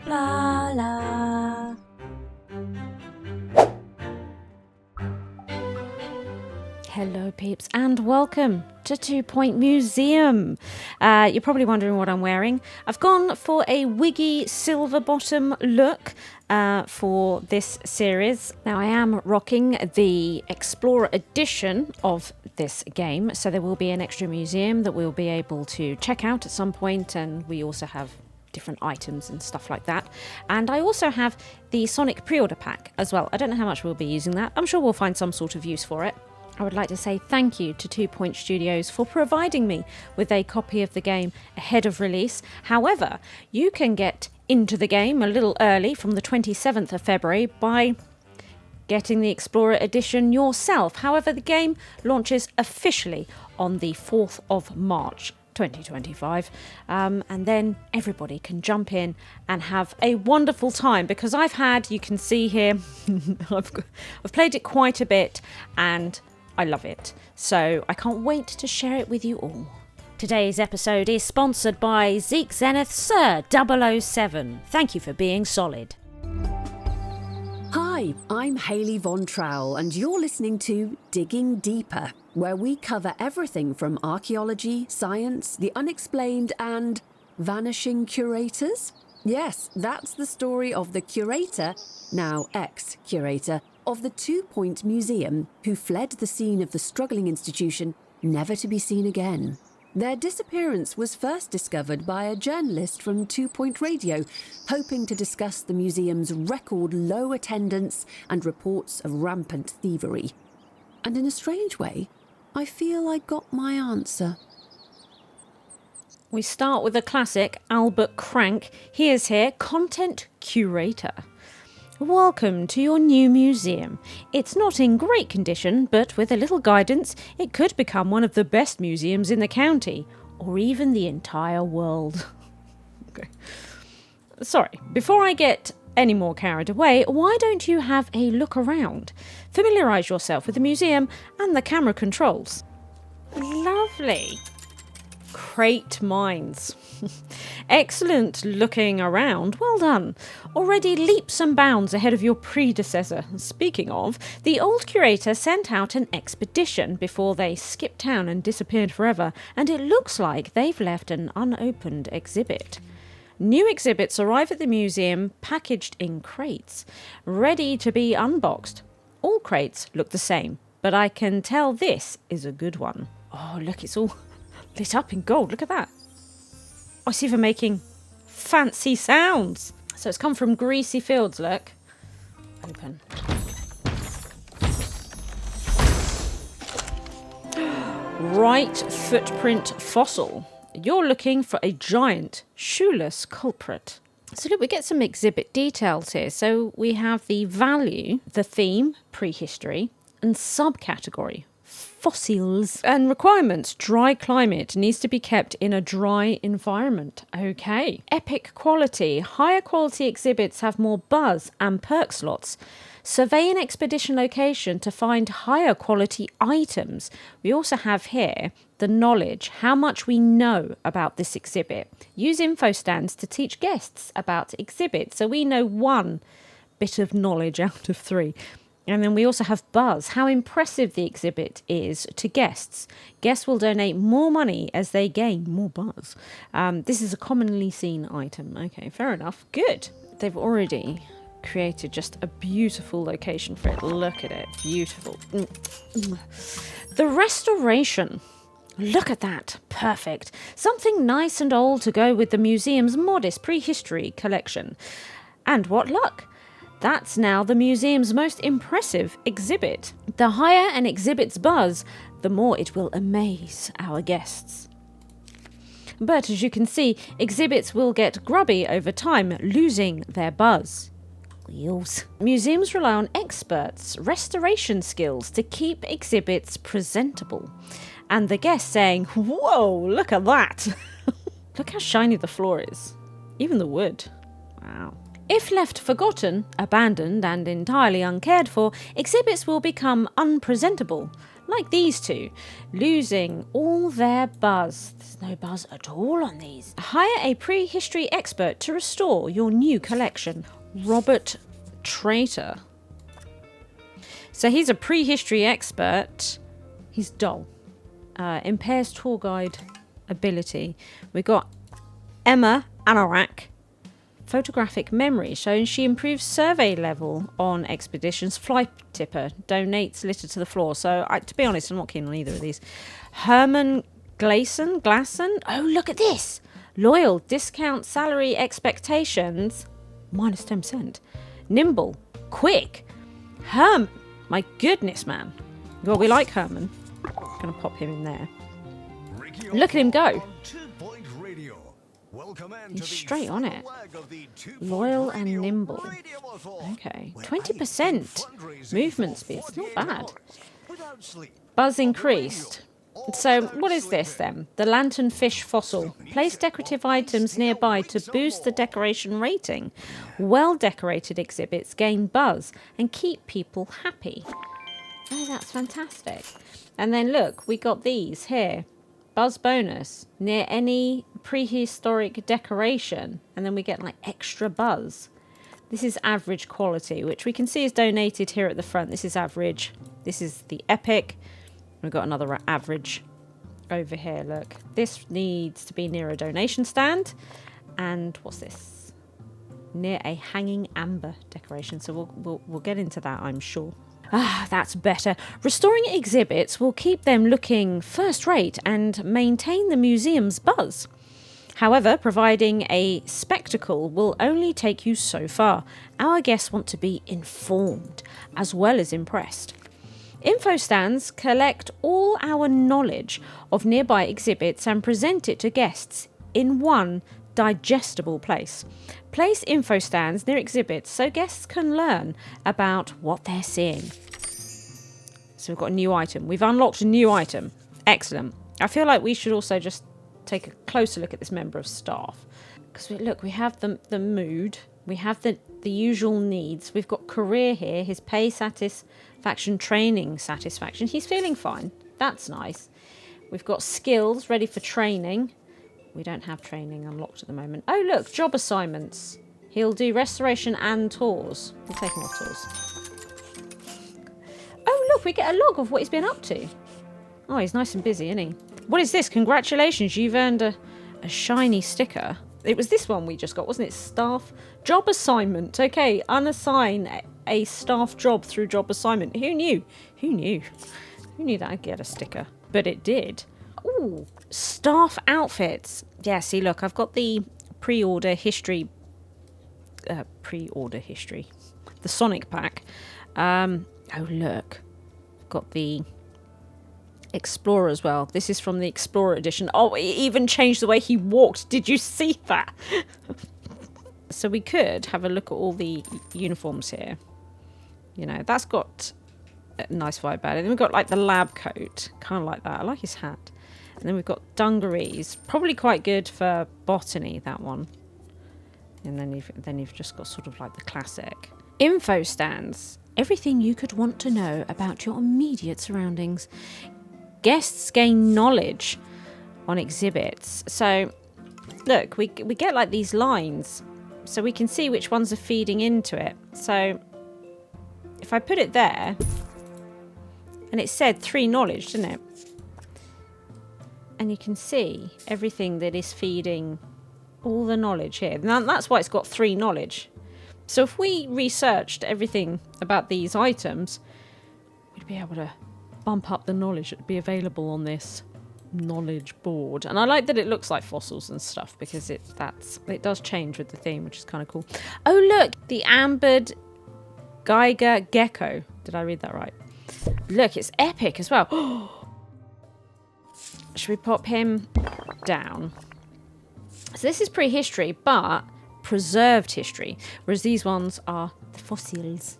Blarla. Hello peeps and welcome to 2 Point Museum. You're probably wondering what I'm wearing. I've gone for a wiggy silver bottom look for this series. Now I am rocking the Explorer edition of this game, so there will be an extra museum that we'll be able to check out at some point, and we also have different items and stuff like that. And I also have the Sonic pre-order pack as well. I don't know how much we'll be using that. I'm sure we'll find some sort of use for it. I would like to say thank you to 2 Point Studios for providing me with a copy of the game ahead of release. However, you can get into the game a little early from the 27th of February by getting the Explorer edition yourself. However, the game launches officially on the 4th of March 2025, and then everybody can jump in and have a wonderful time, because I've had, you can see here, I've played it quite a bit and I love it, so I can't wait to share it with you all. Today's episode is sponsored by Zeke Zenith Sir 007. Thank you for being solid. Hi, I'm Hayley Von Trowell, and you're listening to Digging Deeper, where we cover everything from archaeology, science, the unexplained, and vanishing curators. Yes, that's the story of the curator, now ex-curator, of the 2 Point Museum, who fled the scene of the struggling institution, never to be seen again. Their disappearance was first discovered by a journalist from 2 Point Radio, hoping to discuss the museum's record low attendance and reports of rampant thievery. And in a strange way, I feel I got my answer. We start with a classic, Albert Crank. He is here, Content Curator. Welcome to your new museum. It's not in great condition, but with a little guidance, it could become one of the best museums in the county, or even the entire world. Okay. Sorry, before I get any more carried away, why don't you have a look around? Familiarise yourself with the museum and the camera controls. Lovely. Crate mines. Excellent looking around. Well done. Already leaps and bounds ahead of your predecessor. Speaking of, the old curator sent out an expedition before they skipped town and disappeared forever, and it looks like they've left an unopened exhibit. New exhibits arrive at the museum packaged in crates, ready to be unboxed. All crates look the same, but I can tell this is a good one. Oh, look, it's all lit up in gold. Look at that. I see them making fancy sounds. So it's come from Greasy Fields, look. Open. Right footprint fossil. You're looking for a giant shoeless culprit. So look, we get some exhibit details here. So we have the value, the theme, prehistory, and subcategory, fossils, and requirements. Dry climate, needs to be kept in a dry environment. Okay. Epic quality. Higher quality exhibits have more buzz and perk slots. Survey an expedition location to find higher quality items. We also have here the knowledge, how much we know about this exhibit. Use info stands to teach guests about exhibits, so we know one bit of knowledge out of 3. And then we also have buzz, how impressive the exhibit is to guests. Guests will donate more money as they gain more buzz. This is a commonly seen item. Okay, fair enough. Good. They've already created just a beautiful location for it. Look at it. Beautiful. The restoration. Look at that. Perfect. Something nice and old to go with the museum's modest prehistory collection. And what luck. That's now the museum's most impressive exhibit. The higher an exhibit's buzz, the more it will amaze our guests. But as you can see, exhibits will get grubby over time, losing their buzz. Wheels. Museums rely on experts' restoration skills to keep exhibits presentable. And the guests saying, whoa, look at that. Look how shiny the floor is. Even the wood. Wow. If left forgotten, abandoned and entirely uncared for, exhibits will become unpresentable. like these two, losing all their buzz. There's no buzz at all on these. Hire a prehistory expert to restore your new collection. Robert Traitor. So he's a prehistory expert. He's dull. Impairs tour guide ability. We've got Emma Anorak. Photographic memory, showing she improves survey level on expeditions. Fly tipper, donates litter to the floor. So, to be honest, I'm not keen on either of these. Herman Glassen. Oh, look at this. Loyal, discount salary expectations, minus 10%. Nimble, quick. My goodness, man. Well, we like Herman. Gonna pop him in there. Look at him go. He's straight on it. Loyal and nimble. Okay. 20% movement speed. It's not bad. Buzz increased. So what is this then? The lanternfish fossil. Place decorative items nearby to boost the decoration rating. Well-decorated exhibits gain buzz and keep people happy. Oh, that's fantastic. And then look, we got these here. Buzz bonus near any prehistoric decoration, and then we get like extra buzz. This is average quality, which we can see is donated here at the front. This is average. This is the epic. We've got another average over here. Look, this needs to be near a donation stand. And what's this? Near a hanging amber decoration. So we'll get into that, I'm sure. Ah, that's better. Restoring exhibits will keep them looking first rate and maintain the museum's buzz. However, providing a spectacle will only take you so far. Our guests want to be informed as well as impressed. Info stands collect all our knowledge of nearby exhibits and present it to guests in one digestible place. Place info stands near exhibits so guests can learn about what they're seeing. So we've got a new item. We've unlocked a new item. Excellent. I feel like we should also just take a closer look at this member of staff. Because we have the mood. We have the usual needs. We've got career here. His pay satisfaction, training satisfaction. He's feeling fine. That's nice. We've got skills ready for training. We don't have training unlocked at the moment. Oh, look, job assignments. He'll do restoration and tours. We'll take him off tours. Oh, look, we get a log of what he's been up to. Oh, he's nice and busy, isn't he? What is this? Congratulations, you've earned a shiny sticker. It was this one we just got, wasn't it? Staff job assignment. Okay, unassign a staff job through job assignment. Who knew? Who knew? Who knew that I'd get a sticker? But it did. Ooh, staff outfits. Yeah, see, look, I've got the pre-order history. The Sonic pack. Oh, look. I've got the Explorer as well. This is from the Explorer edition. Oh, it even changed the way he walked. Did you see that? So we could have a look at all the uniforms here. You know, that's got a nice vibe about it. Then we've got like the lab coat. Kind of like that. I like his hat. And then we've got dungarees. Probably quite good for botany, that one. And then you've just got sort of like the classic. Info stands. Everything you could want to know about your immediate surroundings. Guests gain knowledge on exhibits. So, look, we get like these lines. So we can see which ones are feeding into it. So, if I put it there, and it said 3 knowledge, didn't it? And you can see everything that is feeding all the knowledge here. Now, that's why it's got 3 knowledge. So if we researched everything about these items, we'd be able to bump up the knowledge that would be available on this knowledge board. And I like that it looks like fossils and stuff because it does change with the theme, which is kind of cool. Oh, look, the ambered Geiger gecko. Did I read that right? Look, it's epic as well. Should we pop him down? So this is prehistory, but preserved history, whereas these ones are the fossils.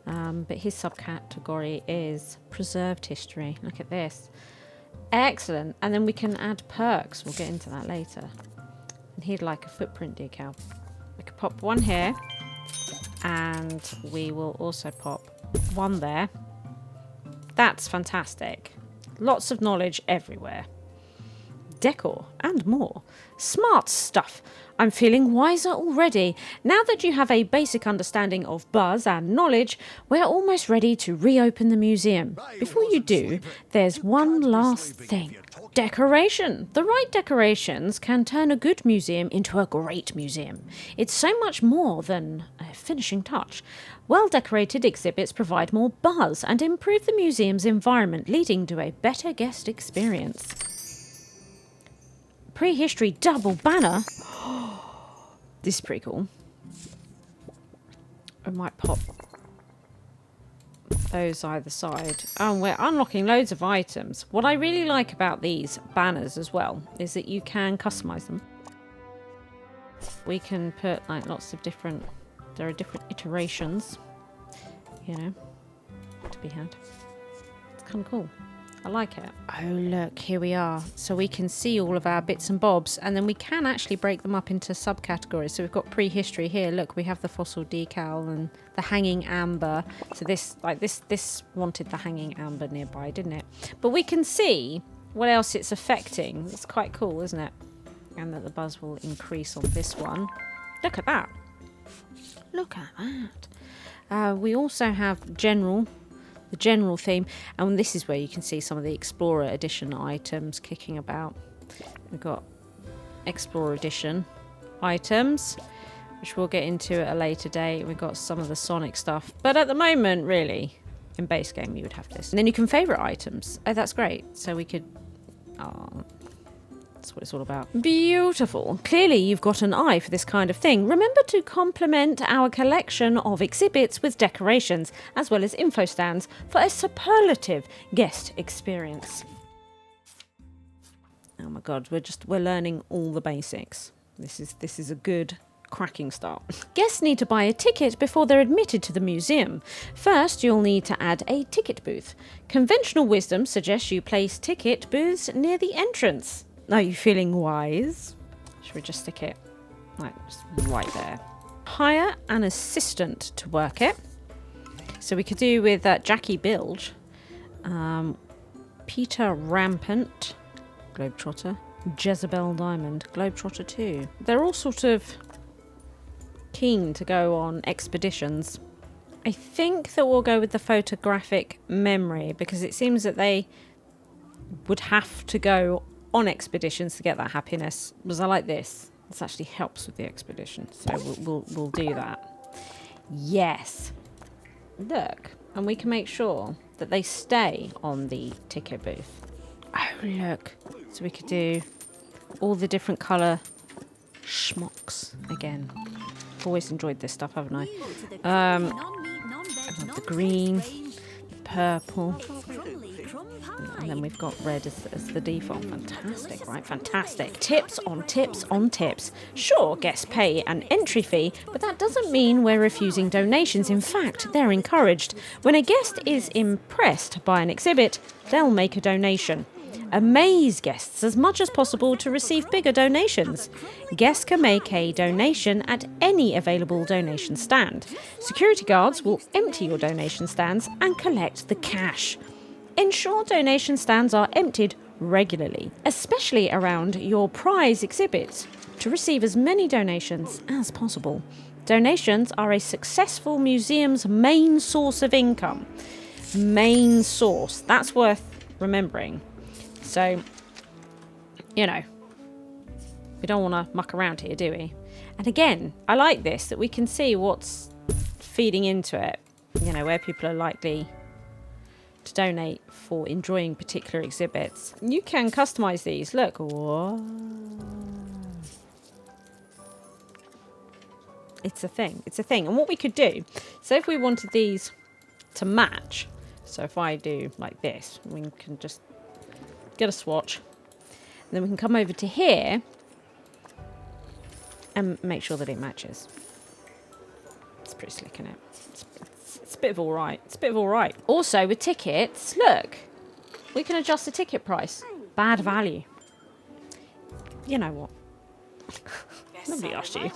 But his subcategory is preserved history. Look at this. Excellent. And then we can add perks. We'll get into that later. And he'd like a footprint decal. We could pop one here. And we will also pop one there. That's fantastic. Lots of knowledge everywhere. Decor and more. Smart stuff. I'm feeling wiser already. Now that you have a basic understanding of buzz and knowledge, we're almost ready to reopen the museum. Before you do, there's one last thing. Decoration. The right decorations can turn a good museum into a great museum. It's so much more than a finishing touch. Well-decorated exhibits provide more buzz and improve the museum's environment, leading to a better guest experience. Prehistory double banner. This is pretty cool. I might pop those either side. Oh, we're unlocking loads of items. What I really like about these banners as well is that you can customize them. We can put like lots of different, there are different iterations, you know, to be had. It's kind of cool. I like it. Oh, look, here we are. So we can see all of our bits and bobs, and then we can actually break them up into subcategories. So we've got prehistory here. Look, we have the fossil decal and the hanging amber. So this wanted the hanging amber nearby, didn't it? But we can see what else it's affecting. It's quite cool, isn't it? And that the buzz will increase on this one. Look at that. Look at that. We also have the general theme, and this is where you can see some of the Explorer Edition items kicking about. We've got Explorer Edition items, which we'll get into at a later date. We've got some of the Sonic stuff, but at the moment, really, in base game, you would have this. And then you can favourite items. Oh, that's great. So we could... Oh, that's what it's all about. Beautiful. Clearly, you've got an eye for this kind of thing. Remember to complement our collection of exhibits with decorations, as well as info stands, for a superlative guest experience. Oh my god, we're learning all the basics. This is a good cracking start. Guests need to buy a ticket before they're admitted to the museum. First, you'll need to add a ticket booth. Conventional wisdom suggests you place ticket booths near the entrance. Are you feeling wise? Should we just stick it like just right there? Hire an assistant to work it. So we could do with Jackie Bilge, Peter Rampant, Globetrotter, Jezebel Diamond, Globetrotter 2. They're all sort of keen to go on expeditions. I think that we'll go with the photographic memory because it seems that they would have to go on expeditions to get that happiness. Because I like this. This actually helps with the expedition. So we'll do that. Yes. Look. And we can make sure that they stay on the ticket booth. Oh, look. So we could do all the different colour schmucks again. I've always enjoyed this stuff, haven't I? I love the green, the purple. And then we've got red as the default. Fantastic, right? Fantastic. Tips on tips on tips. Sure, guests pay an entry fee, but that doesn't mean we're refusing donations. In fact, they're encouraged. When a guest is impressed by an exhibit, they'll make a donation. Amaze guests as much as possible to receive bigger donations. Guests can make a donation at any available donation stand. Security guards will empty your donation stands and collect the cash. Ensure donation stands are emptied regularly, especially around your prize exhibits, to receive as many donations as possible. Donations are a successful museum's main source of income. Main source. That's worth remembering. So, you know, we don't want to muck around here, do we? And again, I like this, that we can see what's feeding into it. You know, where people are likely to donate for enjoying particular exhibits. You can customize these. Look. Whoa. It's a thing. It's a thing. And what we could do, so if we wanted these to match, so if I do like this, we can just get a swatch. And then we can come over to here and make sure that it matches. It's pretty slick, isn't it? It's a bit of all right. It's a bit of all right. Also, with tickets, look, we can adjust the ticket price. Bad value. You know what? Nobody asked you.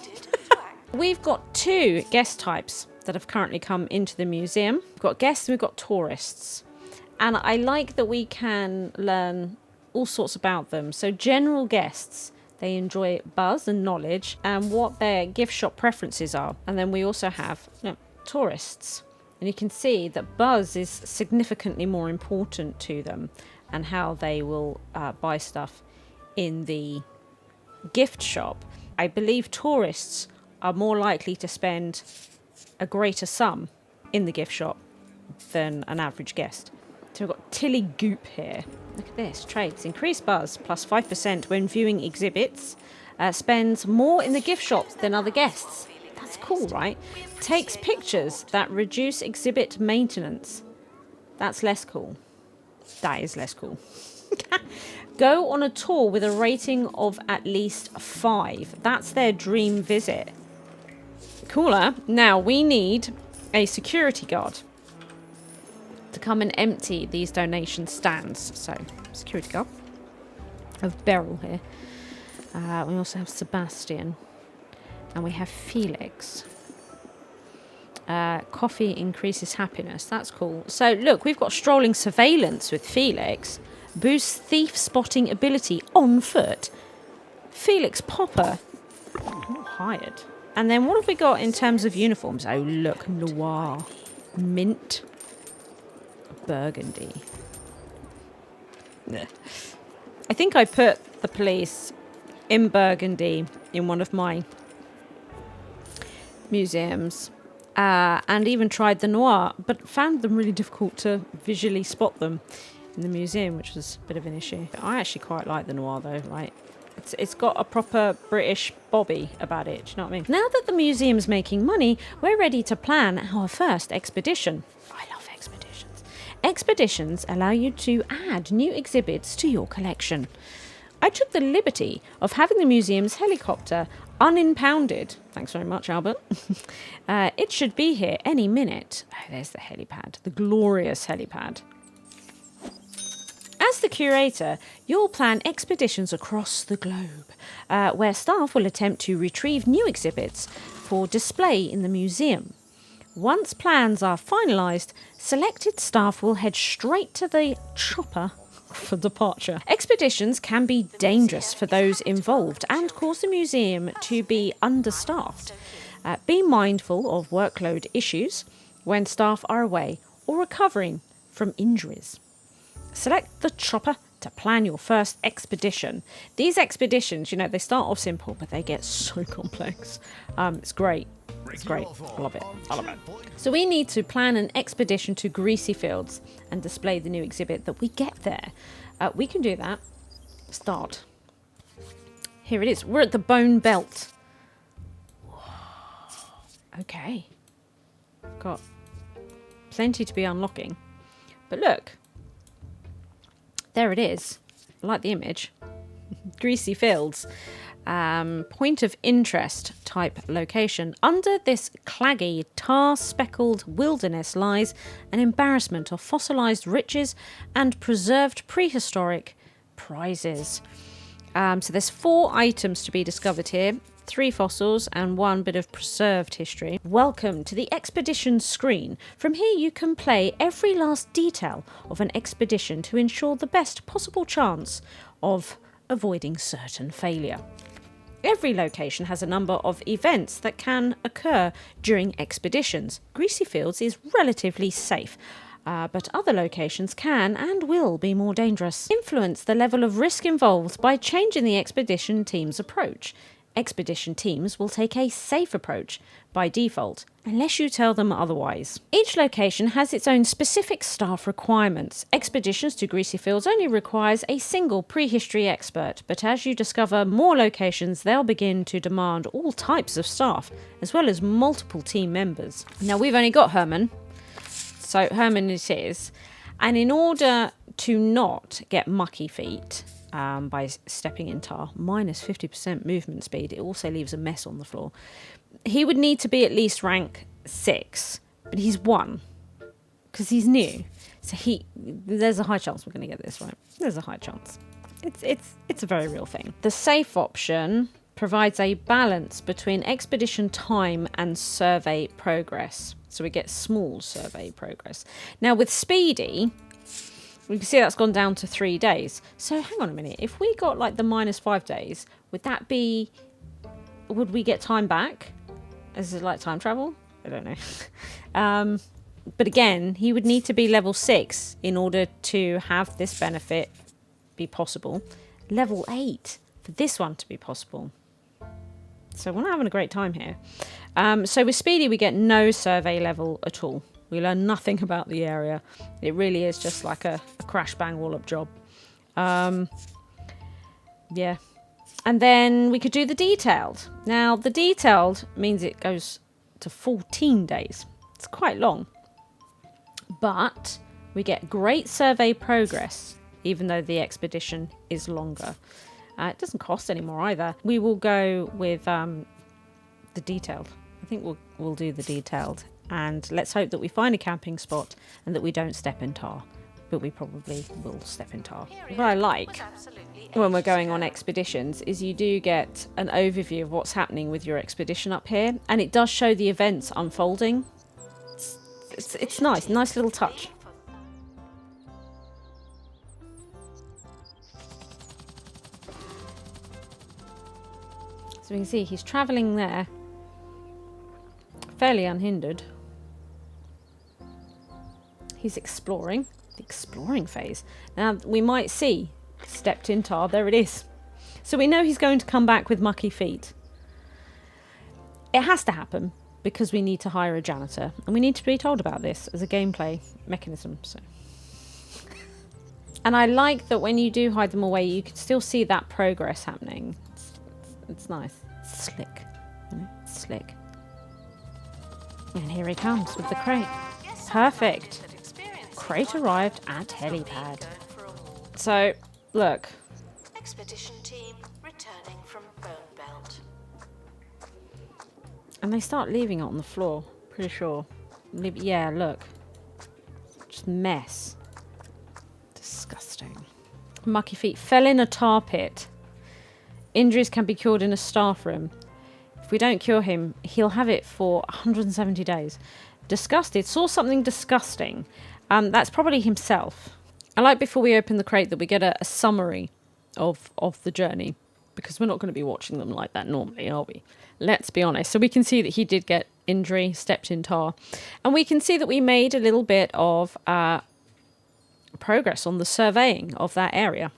We've got 2 guest types that have currently come into the museum. We've got guests and we've got tourists. And I like that we can learn all sorts about them. So general guests, they enjoy buzz and knowledge and what their gift shop preferences are. And then we also have tourists. And you can see that buzz is significantly more important to them and how they will buy stuff in the gift shop. I believe tourists are more likely to spend a greater sum in the gift shop than an average guest. So we've got Tilly Goop here. Look at this. Trades. Increased buzz plus 5% when viewing exhibits. Spends more in the gift shop than other guests. That's cool, right? Takes pictures that reduce exhibit maintenance. That's less cool. That is less cool. Go on a tour with a rating of at least 5. That's their dream visit. Cooler. Now we need a security guard to come and empty these donation stands. So, security guard. We have Beryl here. We also have Sebastian. And we have Felix. Coffee increases happiness. That's cool. So, look, we've got strolling surveillance with Felix. Boosts thief spotting ability on foot. Felix Popper. Not hired. And then what have we got in terms of uniforms? Oh, look. Noir. Mint. Burgundy. I think I put the police in Burgundy in one of my museums and even tried the noir, but found them really difficult to visually spot them in the museum, which was a bit of an issue. I actually quite like the noir though, right? It's got a proper British bobby about it, do you know what I mean? Now that the museum's making money, we're ready to plan our first expedition. I love expeditions. Expeditions allow you to add new exhibits to your collection. I took the liberty of having the museum's helicopter unimpounded. Thanks very much, Albert. It should be here any minute. Oh, there's the helipad, the glorious helipad. As the curator, you'll plan expeditions across the globe, where staff will attempt to retrieve new exhibits for display in the museum. Once plans are finalised, selected staff will head straight to the chopper for departure. Expeditions can be dangerous for those involved and cause the museum to be understaffed. Be mindful of workload issues when staff are away or recovering from injuries. Select the chopper to plan your first expedition. These expeditions, you know, they start off simple, but they get so complex. It's great. It's great. I love it. I love it. So we need to plan an expedition to Greasy Fields and display the new exhibit that we get there. We can do that. Start. Here it is. We're at the Bone Belt. Okay. Got plenty to be unlocking. But look. There it is. I like the image. Greasy Fields. Point of interest type location. Under this claggy, tar-speckled wilderness lies an embarrassment of fossilised riches and preserved prehistoric prizes. So there's 4 items to be discovered here. 3 fossils and 1 bit of preserved history. Welcome to the expedition screen. From here you can play every last detail of an expedition to ensure the best possible chance of avoiding certain failure. Every location has a number of events that can occur during expeditions. Greasy Fields is relatively safe, but other locations can and will be more dangerous. Influence the level of risk involved by changing the expedition team's approach. Expedition teams will take a safe approach by default, unless you tell them otherwise. Each location has its own specific staff requirements. Expeditions to Greasy Fields only requires a single prehistory expert, but as you discover more locations, they'll begin to demand all types of staff, as well as multiple team members. Now, we've only got Herman, so Herman it is, and in order to not get mucky feet, by stepping in tar, minus 50% movement speed. It also leaves a mess on the floor. He would need to be at least rank 6, but he's 1 because he's new. So there's a high chance we're going to get this right. There's a high chance. It's a very real thing. The safe option provides a balance between expedition time and survey progress. So we get small survey progress. Now with Speedy, We can see that's gone down to 3 days. So hang on a minute. If we got like the -5 days, would that be... Would we get time back? Is it like time travel? I don't know. But again, he would need to be level 6 in order to have this benefit be possible. Level 8 for this one to be possible. So we're not having a great time here. So with Speedy, we get no survey level at all. We learn nothing about the area. It really is just like a crash bang wallop job. Yeah. And then we could do the detailed. Now, the detailed means it goes to 14 days. It's quite long. But we get great survey progress, even though the expedition is longer. It doesn't cost any more either. We will go with the detailed. I think we'll do the detailed. And let's hope that we find a camping spot and that we don't step in tar. But we probably will step in tar. What I like when we're going on expeditions is you do get an overview of what's happening with your expedition up here. And it does show the events unfolding. It's nice. Nice little touch. So we can see he's travelling there. Fairly unhindered. He's exploring. The exploring phase. Now, we might see stepped in tar. There it is. So we know he's going to come back with mucky feet. It has to happen because we need to hire a janitor. And we need to be told about this as a gameplay mechanism. So. And I like that when you do hide them away, you can still see that progress happening. It's nice. It's slick. You know, it's slick. And here he comes with the crate. Perfect. Crate arrived at helipad. So, look. Expedition team returning from Bone Belt. And they start leaving it on the floor. Pretty sure. Yeah, look. Just mess. Disgusting. Mucky feet fell in a tar pit. Injuries can be cured in a staff room. If we don't cure him, he'll have it for 170 days. Disgusted. Saw something disgusting. That's probably himself. I like before we open the crate that we get a summary of the journey. Because we're not going to be watching them like that normally, are we? Let's be honest. So we can see that he did get injury, stepped in tar. And we can see that we made a little bit of progress on the surveying of that area.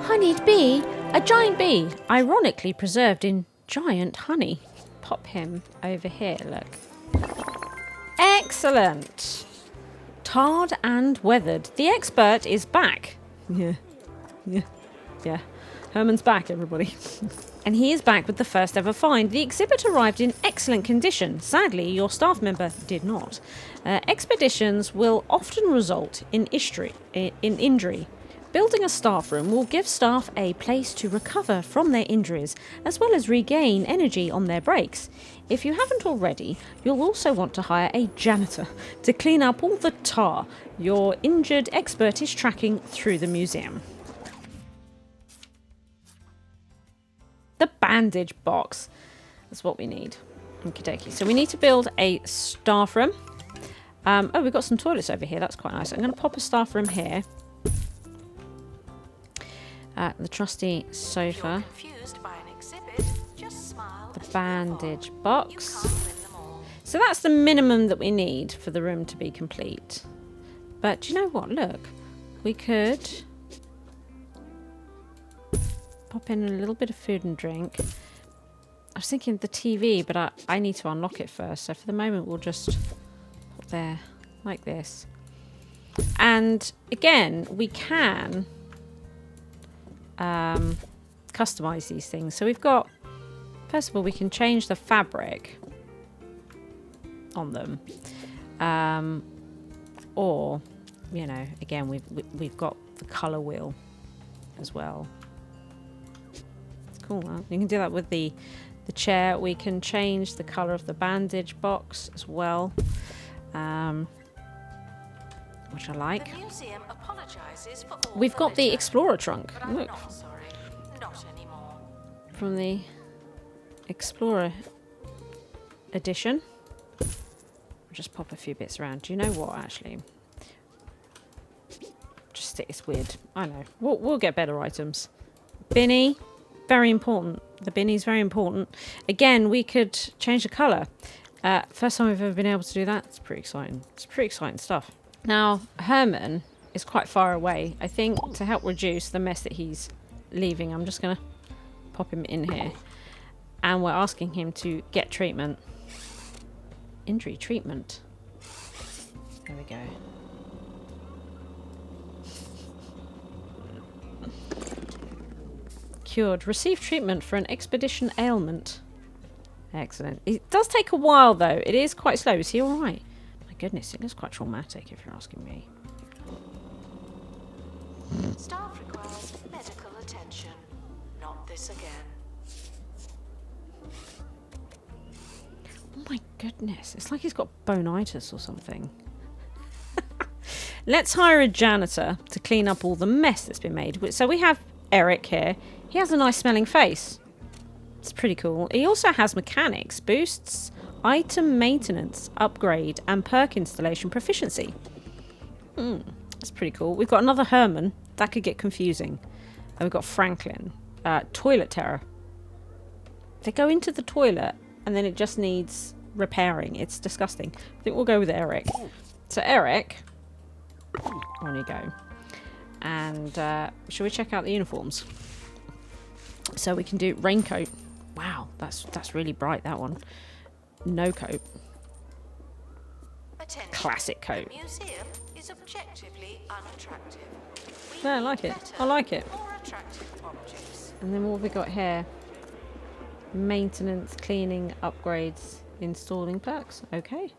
Honeyed bee, a giant bee, ironically preserved in giant honey. Pop him over here, look. Excellent. Tarred and weathered. The expert is back. Yeah. Herman's back, everybody. And he is back with the first ever find. The exhibit arrived in excellent condition. Sadly, your staff member did not. Expeditions will often result in injury. Building a staff room will give staff a place to recover from their injuries, as well as regain energy on their breaks. If you haven't already, you'll also want to hire a janitor to clean up all the tar your injured expert is tracking through the museum. The bandage box. That's what we need. Okie dokie. So we need to build a staff room. Oh, we've got some toilets over here. That's quite nice. I'm going to pop a staff room here. The trusty sofa. The bandage box. So that's the minimum that we need for the room to be complete. But do you know what? Look. We could pop in a little bit of food and drink. I was thinking the TV, but I need to unlock it first. So for the moment, we'll just put there like this. And again, we can customize these things. So we've got, first of all, we can change the fabric on them. Or, you know, again, we've got the color wheel as well. Cool. Huh? You can do that with the chair. We can change the color of the bandage box as well, which I like. The museum apologizes for all We've got the Explorer trunk. but I'm Look, not sorry. Not anymore. from the Explorer edition, Just pop a few bits around. Do you know what, actually? Just stick. It's weird. I know. We'll get better items. Binny, very important. The binny's very important. Again, we could change the colour. First time we've ever been able to do that. It's pretty exciting. It's pretty exciting stuff. Now, Herman is quite far away. I think to help reduce the mess that he's leaving, I'm just going to pop him in here. And we're asking him to get treatment. Injury treatment. There we go. Cured. Receive treatment for an expedition ailment. Excellent. It does take a while, though. It is quite slow. Is he all right? My goodness, it is quite traumatic, if you're asking me. Staff requires medical attention. Not this again. Oh my goodness. It's like he's got bonitis or something. Let's hire a janitor to clean up all the mess that's been made. So we have Eric here. He has a nice smelling face. It's pretty cool. He also has mechanics, boosts, item maintenance, upgrade, and perk installation proficiency. That's pretty cool. We've got another Herman. That could get confusing. And we've got Franklin. Toilet terror. They go into the toilet and then it just needs repairing. It's disgusting. I think we'll go with Eric. So Eric, on you go. And shall we check out the uniforms? So we can do raincoat. Wow, that's really bright, that one. No coat. Attention. Classic coat. The museum is objectively unattractive. Yeah, I like it. I like it. More attractive objects. And then what have we got here? Maintenance, cleaning, upgrades, installing perks. Okay.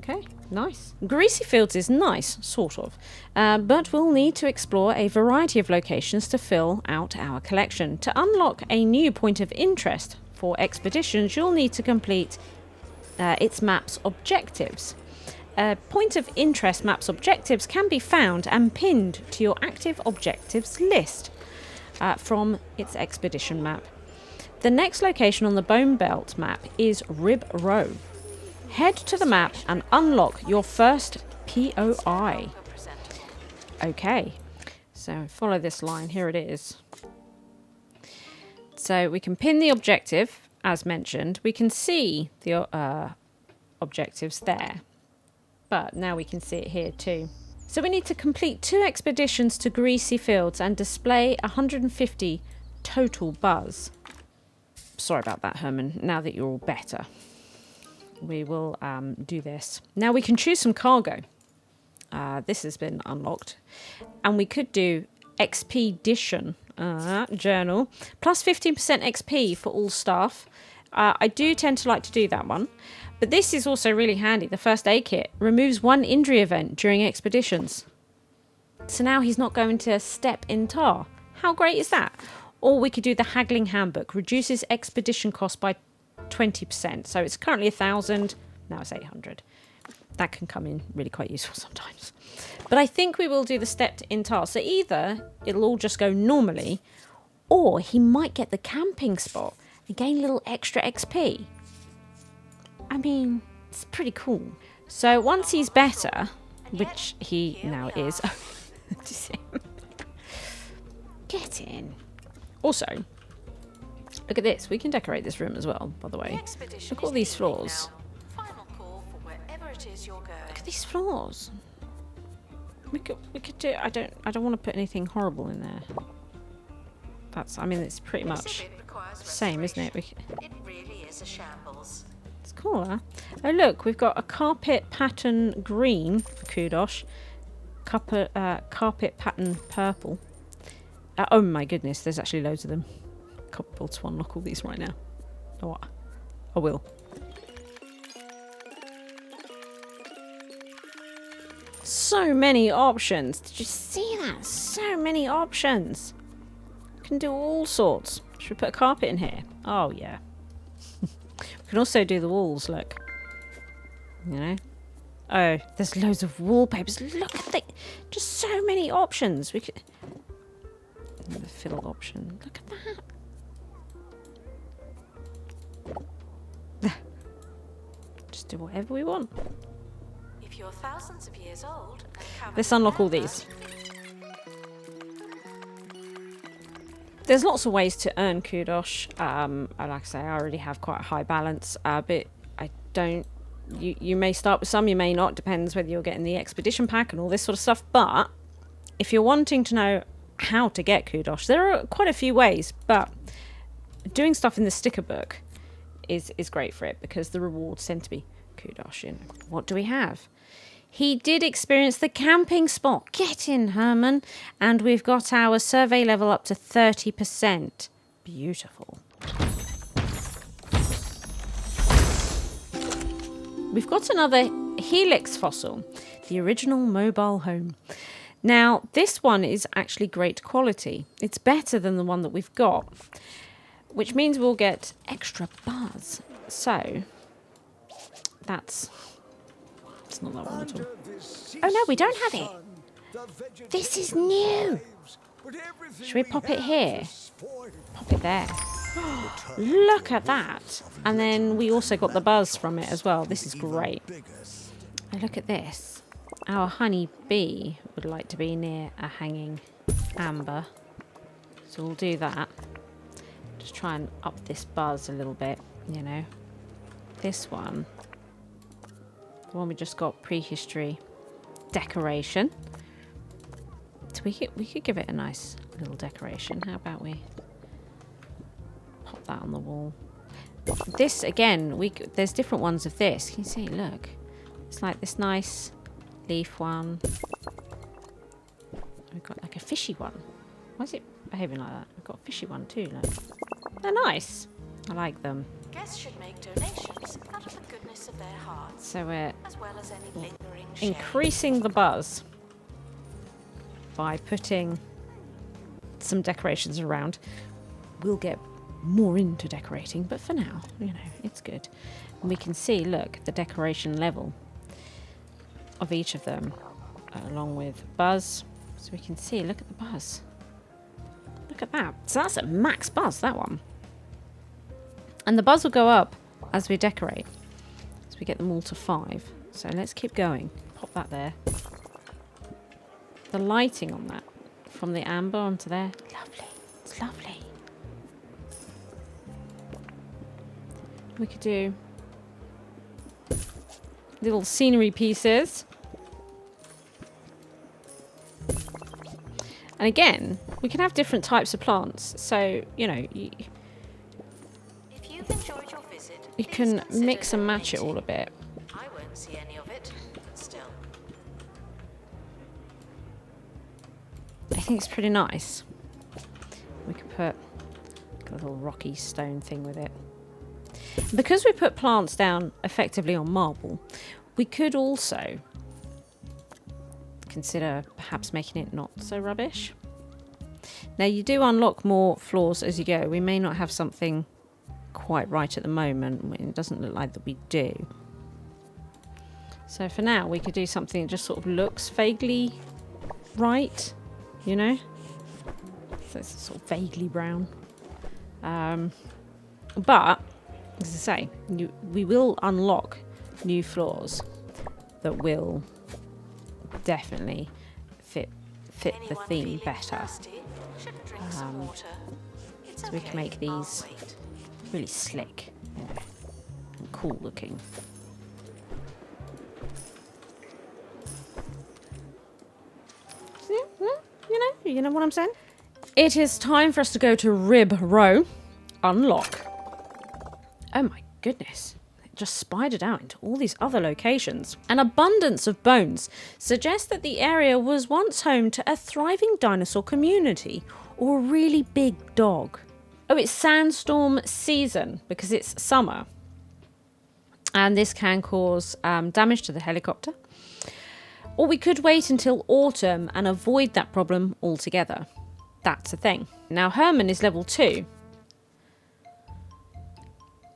Okay, nice. Greasy Fields is nice, sort of. But we'll need to explore a variety of locations to fill out our collection. To unlock a new point of interest for expeditions, you'll need to complete its map's objectives. Point of interest map's objectives can be found and pinned to your active objectives list from its expedition map. The next location on the Bone Belt map is Rib Row. Head to the map and unlock your first POI. Okay, so follow this line. Here it is. So we can pin the objective, as mentioned. We can see the objectives there. But now we can see it here too. So we need to complete 2 expeditions to Greasy Fields and display 150 total buzz. Sorry about that, Herman, now that you're all better. We will do this. Now we can choose some cargo. This has been unlocked. And we could do Expedition journal. Plus 15% XP for all staff. I do tend to like to do that one. But this is also really handy. The first aid kit removes 1 injury event during expeditions. So now he's not going to step in tar. How great is that? Or we could do the Haggling Handbook. Reduces expedition cost by 20%. So it's currently 1,000. Now it's 800. That can come in really quite useful sometimes. But I think we will do the stepped in task. So either it'll all just go normally, or he might get the camping spot and gain a little extra XP. I mean, it's pretty cool. So once he's better, which he now is. Get in. Also, look at this. We can decorate this room as well, by the way. Look at all these floors. Look at these floors. We could do. I don't want to put anything horrible in there. I mean, it's pretty much the same, isn't it? It really is a shambles. It's cool, huh? Oh look, we've got a carpet pattern green for Kudosh. Carpet pattern purple. Oh my goodness, there's actually loads of them. Can't be able to unlock all these right now. Oh, I will. So many options. Did you see that? So many options. You can do all sorts. Should we put a carpet in here? Oh yeah. We can also do the walls, look. You know? Oh, there's loads of wallpapers. Look at that. Just so many options. We could... The fill option. Look at that. Just do whatever we want. If you're thousands of years old and covered Let's in unlock all amber, these. There's lots of ways to earn kudos. Like I say, I already have quite a high balance, but I don't. You may start with some, you may not. Depends whether you're getting the expedition pack and all this sort of stuff. But if you're wanting to know how to get kudos, there are quite a few ways. But doing stuff in the sticker book is great for it because the rewards tend to be kudos. You know, what do we have? He did experience the camping spot. Get in, Herman. And we've got our survey level up to 30%. Beautiful. We've got another Helix fossil, the original mobile home. Now, this one is actually great quality. It's better than the one that we've got, which means we'll get extra buzz. So, it's not that one at all. Oh no, we don't have it. This is new. Should we pop it here? Pop it there. Look at that. And then we also got the buzz from it as well. This is great. And look at this. Our honey bee would like to be near a hanging amber. So we'll do that. Just try and up this buzz a little bit, you know. This one. The one we just got, prehistory decoration. So we could give it a nice little decoration. How about we pop that on the wall? This again, there's different ones of this. Can you see? Look, it's like this nice leaf one. We've got like a fishy one. Why is it behaving like that? We've got a fishy one too. Look, they're nice. I like them. Guests should make donations out of the goodness of their hearts, So we're as well as any lingering shame. increasing the buzz by putting some decorations around. We'll get more into decorating, but for now, you know, it's good. And we can see, look, the decoration level of each of them, along with buzz. So we can see, look at the buzz. Look at that. So that's a max buzz, that one. And the buzz will go up as we decorate. So we get them all to 5. So let's keep going. Pop that there. The lighting on that, from the amber onto there, lovely. It's lovely. We could do little scenery pieces. And again, we can have different types of plants. So, you know, If you've enjoyed your visit, you please can consider mix and match it donating. all a bit. I won't see any of it, but still. I think it's pretty nice. We could put a little rocky stone thing with it. Because we put plants down effectively on marble, we could also consider perhaps making it not so rubbish. Now you do unlock more floors as you go. We may not have something quite right at the moment. It doesn't look like that we do. So for now we could do something that just sort of looks vaguely right, you know? So it's sort of vaguely brown. But as I say, we will unlock new floors that will definitely fit the Anyone theme feeling better. thirsty should drink some water. It's So we can okay, make I'll these wait. really slick, you know, and cool looking. You know what I'm saying? It is time for us to go to Rib Row. Unlock. Oh my goodness. It just spidered out into all these other locations. An abundance of bones suggests that the area was once home to a thriving dinosaur community or a really big dog. Oh, it's sandstorm season because it's summer. And this can cause damage to the helicopter. Or we could wait until autumn and avoid that problem altogether. That's a thing. Now, Herman is level 2.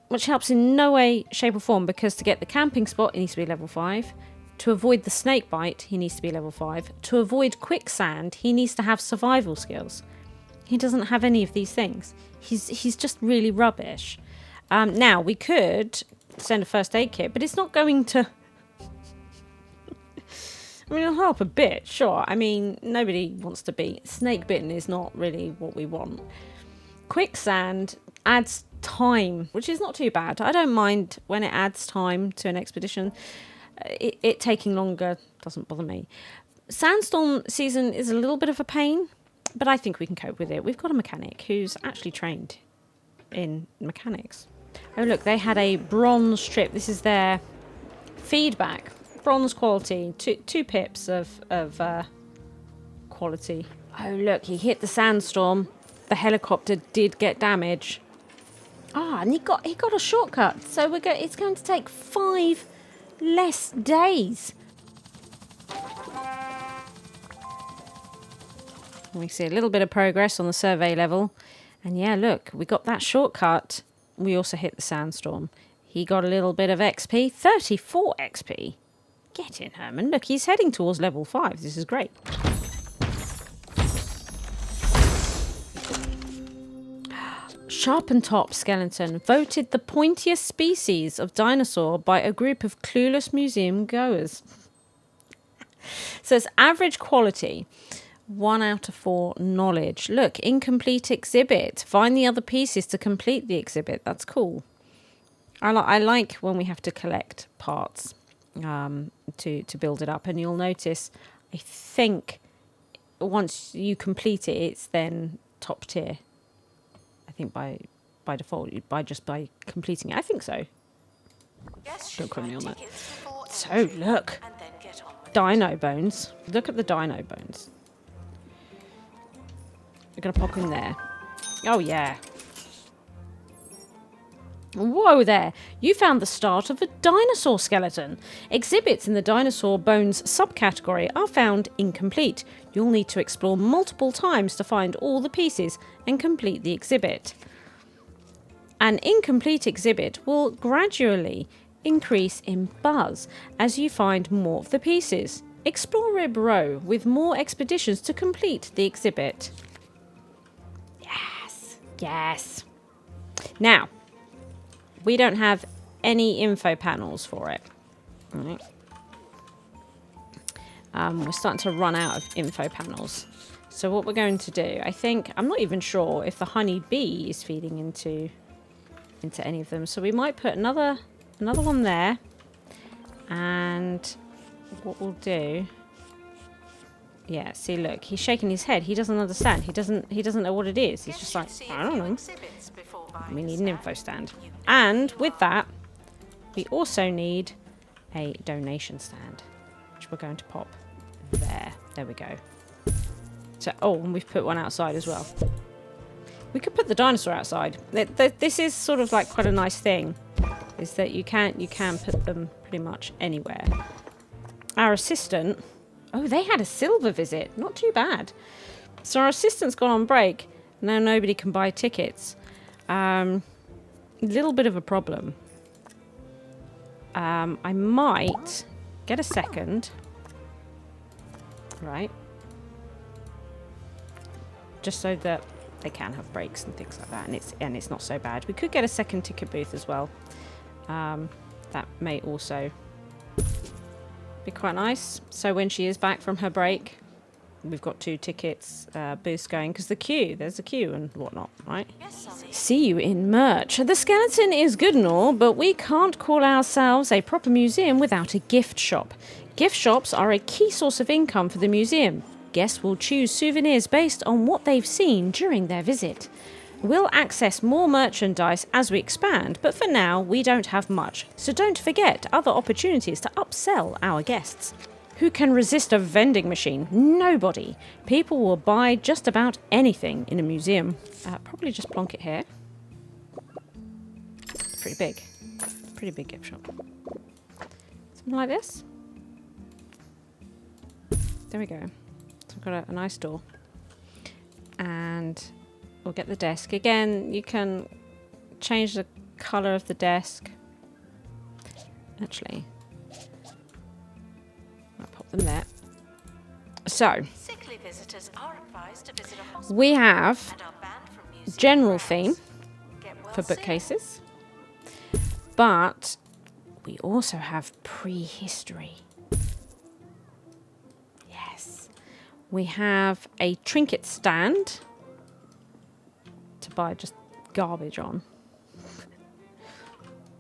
Which helps in no way, shape or form, because to get the camping spot, he needs to be level 5. To avoid the snake bite, he needs to be level 5. To avoid quicksand, he needs to have survival skills. He doesn't have any of these things. He's just really rubbish. Now, we could send a first aid kit, but it's not going to... I mean, it'll help a bit, sure. I mean, nobody wants to be snake bitten is not really what we want. Quicksand adds time, which is not too bad. I don't mind when it adds time to an expedition. It taking longer doesn't bother me. Sandstorm season is a little bit of a pain, but I think we can cope with it. We've got a mechanic who's actually trained in mechanics. Oh look, they had a bronze strip. This is their feedback. Bronze quality, two pips of quality. Oh look, he hit the sandstorm. The helicopter did get damage. And he got a shortcut. So it's going to take 5 less days. We see a little bit of progress on the survey level. And yeah, look, we got that shortcut. We also hit the sandstorm. He got a little bit of XP, 34 XP. Get in, Herman. Look, he's heading towards level 5. This is great. Sharpened Top Skeleton voted the pointiest species of dinosaur by a group of clueless museum goers. So it's average quality. 1 out of 4 knowledge. Look, incomplete exhibit. Find the other pieces to complete the exhibit. That's cool. I like when we have to collect parts to build it up. And you'll notice, I think, once you complete it, it's then top tier. I think by default, by completing it. I think so. Don't quote me on that. So, look. Dino bones. Look at the dino bones. We're going to pop in there. Oh, yeah. Whoa there. You found the start of a dinosaur skeleton. Exhibits in the dinosaur bones subcategory are found incomplete. You'll need to explore multiple times to find all the pieces and complete the exhibit. An incomplete exhibit will gradually increase in buzz as you find more of the pieces. Explore Rib Row with more expeditions to complete the exhibit. Yes. Now, we don't have any info panels for it. All right. We're starting to run out of info panels. So what we're going to do, I think, I'm not even sure if the honey bee is feeding into any of them. So we might put another one there. And what we'll do... Yeah, see, look, he's shaking his head. He doesn't understand. He doesn't know what it is. He's just like, I don't know. We need an info stand. And with that, we also need a donation stand, which we're going to pop there. There we go. So, and we've put one outside as well. We could put the dinosaur outside. This is sort of like quite a nice thing, is that you can put them pretty much anywhere. Our assistant... Oh, they had a silver visit. Not too bad. So our assistant's gone on break. Now nobody can buy tickets. A little bit of a problem. I might get a second. Right. Just so that they can have breaks and things like that. And it's not so bad. We could get a second ticket booth as well. That may also... be quite nice. So when she is back from her break, we've got 2 tickets booths going, because there's a queue and whatnot, right? See you in merch. The skeleton is good and all, but we can't call ourselves a proper museum without a gift shop. Gift shops are a key source of income for the museum. Guests will choose souvenirs based on what they've seen during their visit. We'll access more merchandise as we expand, but for now we don't have much, so don't forget other opportunities to upsell our guests. Who can resist a vending machine? Nobody. People will buy just about anything in a museum. Probably just plonk it here. Pretty big. Pretty big gift shop. Something like this. There we go. So we've got a nice door. And... we'll get the desk. Again, you can change the colour of the desk. Actually, I'll pop them there. So, we have general theme for bookcases, but we also have prehistory. We have a trinket stand to buy just garbage on.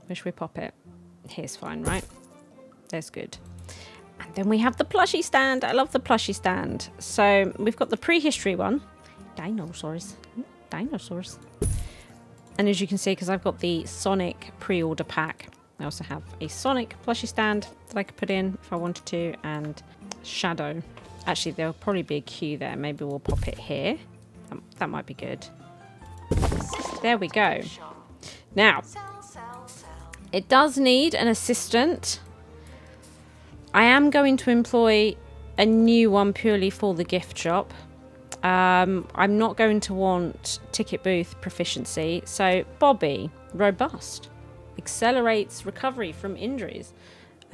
Where should we pop it? Here's fine, right? There's good. And then we have the plushie stand. I love the plushie stand. So we've got the prehistory one. Dinosaurs. Dinosaurs. And as you can see, because I've got the Sonic pre-order pack, I also have a Sonic plushie stand that I could put in if I wanted to, and Shadow. Actually, there'll probably be a queue there. Maybe we'll pop it here. That might be good. There we go. Now, it does need an assistant. I am going to employ a new one purely for the gift shop. I'm not going to want ticket booth proficiency. So Bobby, robust, accelerates recovery from injuries.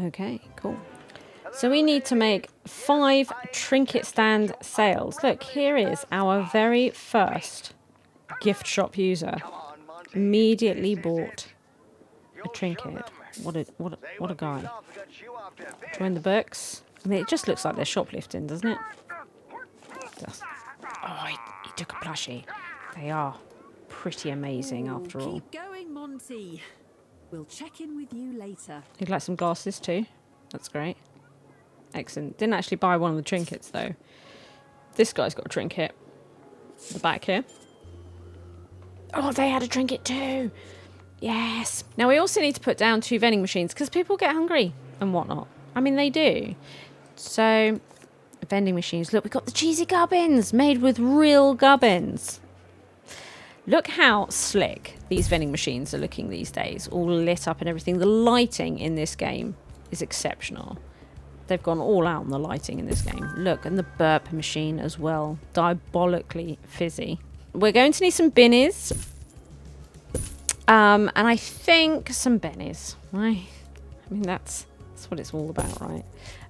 Okay, cool. So we need to make 5 trinket stand sales. Look, here is our very first gift shop user. Immediately bought a trinket. What a guy. Join the books. I mean, it just looks like they're shoplifting, doesn't it? Oh, he took a plushie. They are pretty amazing after all. Keep going, Monty. We'll check in with you later. You'd like some glasses too? That's great. Excellent. Didn't actually buy one of the trinkets though. This guy's got a trinket. The back here. Oh, they had a trinket too. Yes. Now we also need to put down 2 vending machines because people get hungry and whatnot. I mean, they do. So, vending machines. Look, we've got the cheesy gubbins made with real gubbins. Look how slick these vending machines are looking these days. All lit up and everything. The lighting in this game is exceptional. They've gone all out on the lighting in this game. Look, and the burp machine as well. Diabolically fizzy. We're going to need some binnies. And I think some bennies, right? I mean, that's what it's all about, right?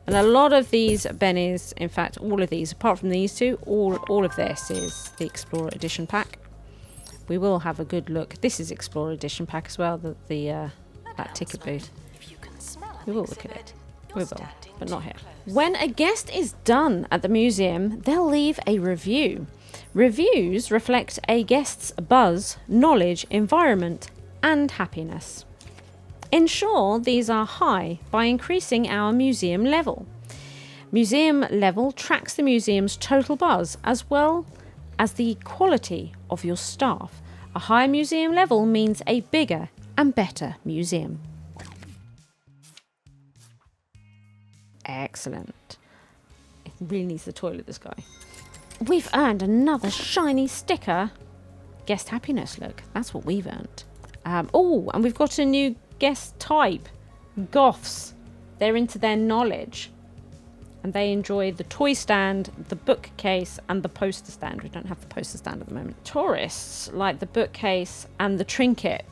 And a lot of these bennies, in fact, all of these, apart from these two, all of this is the Explorer Edition pack. We will have a good look. This is Explorer Edition pack as well, that ticket booth. We will look at it. We will, but not here. When a guest is done at the museum, they'll leave a review. Reviews reflect a guest's buzz, knowledge, environment, and happiness. Ensure these are high by increasing our museum level. Museum level tracks the museum's total buzz as well as the quality of your staff. A high museum level means a bigger and better museum. Excellent. It really needs the toilet, this guy. We've earned another shiny sticker. Guest happiness, look. That's what we've earned. Oh, and we've got a new guest type. Goths. They're into their knowledge. And they enjoy the toy stand, the bookcase, and the poster stand. We don't have the poster stand at the moment. Tourists like the bookcase and the trinket.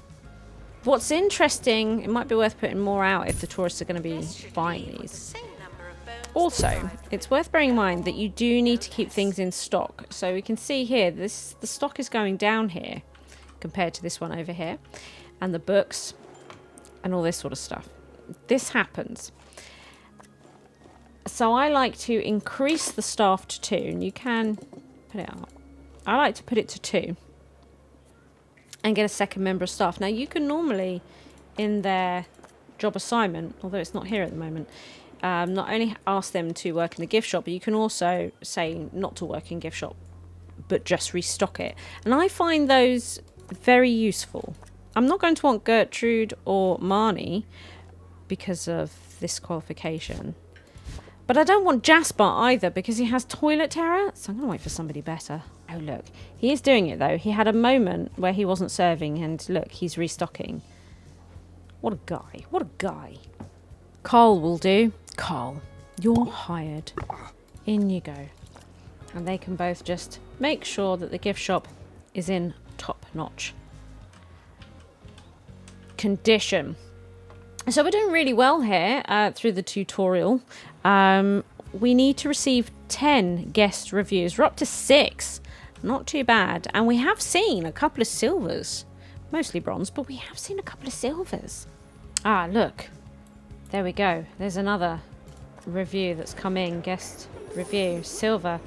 What's interesting, it might be worth putting more out if the tourists are going to be buying these. Also, it's worth bearing in mind that you do need to keep things in stock. So we can see here, the stock is going down here compared to this one over here. And the books and all this sort of stuff. This happens. So I like to increase the staff to 2, and you can put it up. I like to put it to 2 and get a second member of staff. Now you can normally, in their job assignment, although it's not here at the moment, not only ask them to work in the gift shop, but you can also say not to work in gift shop, but just restock it. And I find those very useful. I'm not going to want Gertrude or Marnie because of this qualification. But I don't want Jasper either because he has toilet terror. So I'm going to wait for somebody better. Oh, look. He is doing it, though. He had a moment where he wasn't serving, and look, he's restocking. What a guy. What a guy. Carl will do. Carl, you're hired. In you go. And they can both just make sure that the gift shop is in top-notch condition. So we're doing really well here through the tutorial. We need to receive 10 guest reviews. We're up to 6. Not too bad. And we have seen a couple of silvers. Mostly bronze, but we have seen a couple of silvers. Ah, look. There we go. There's another review that's come in. Guest review. Silver.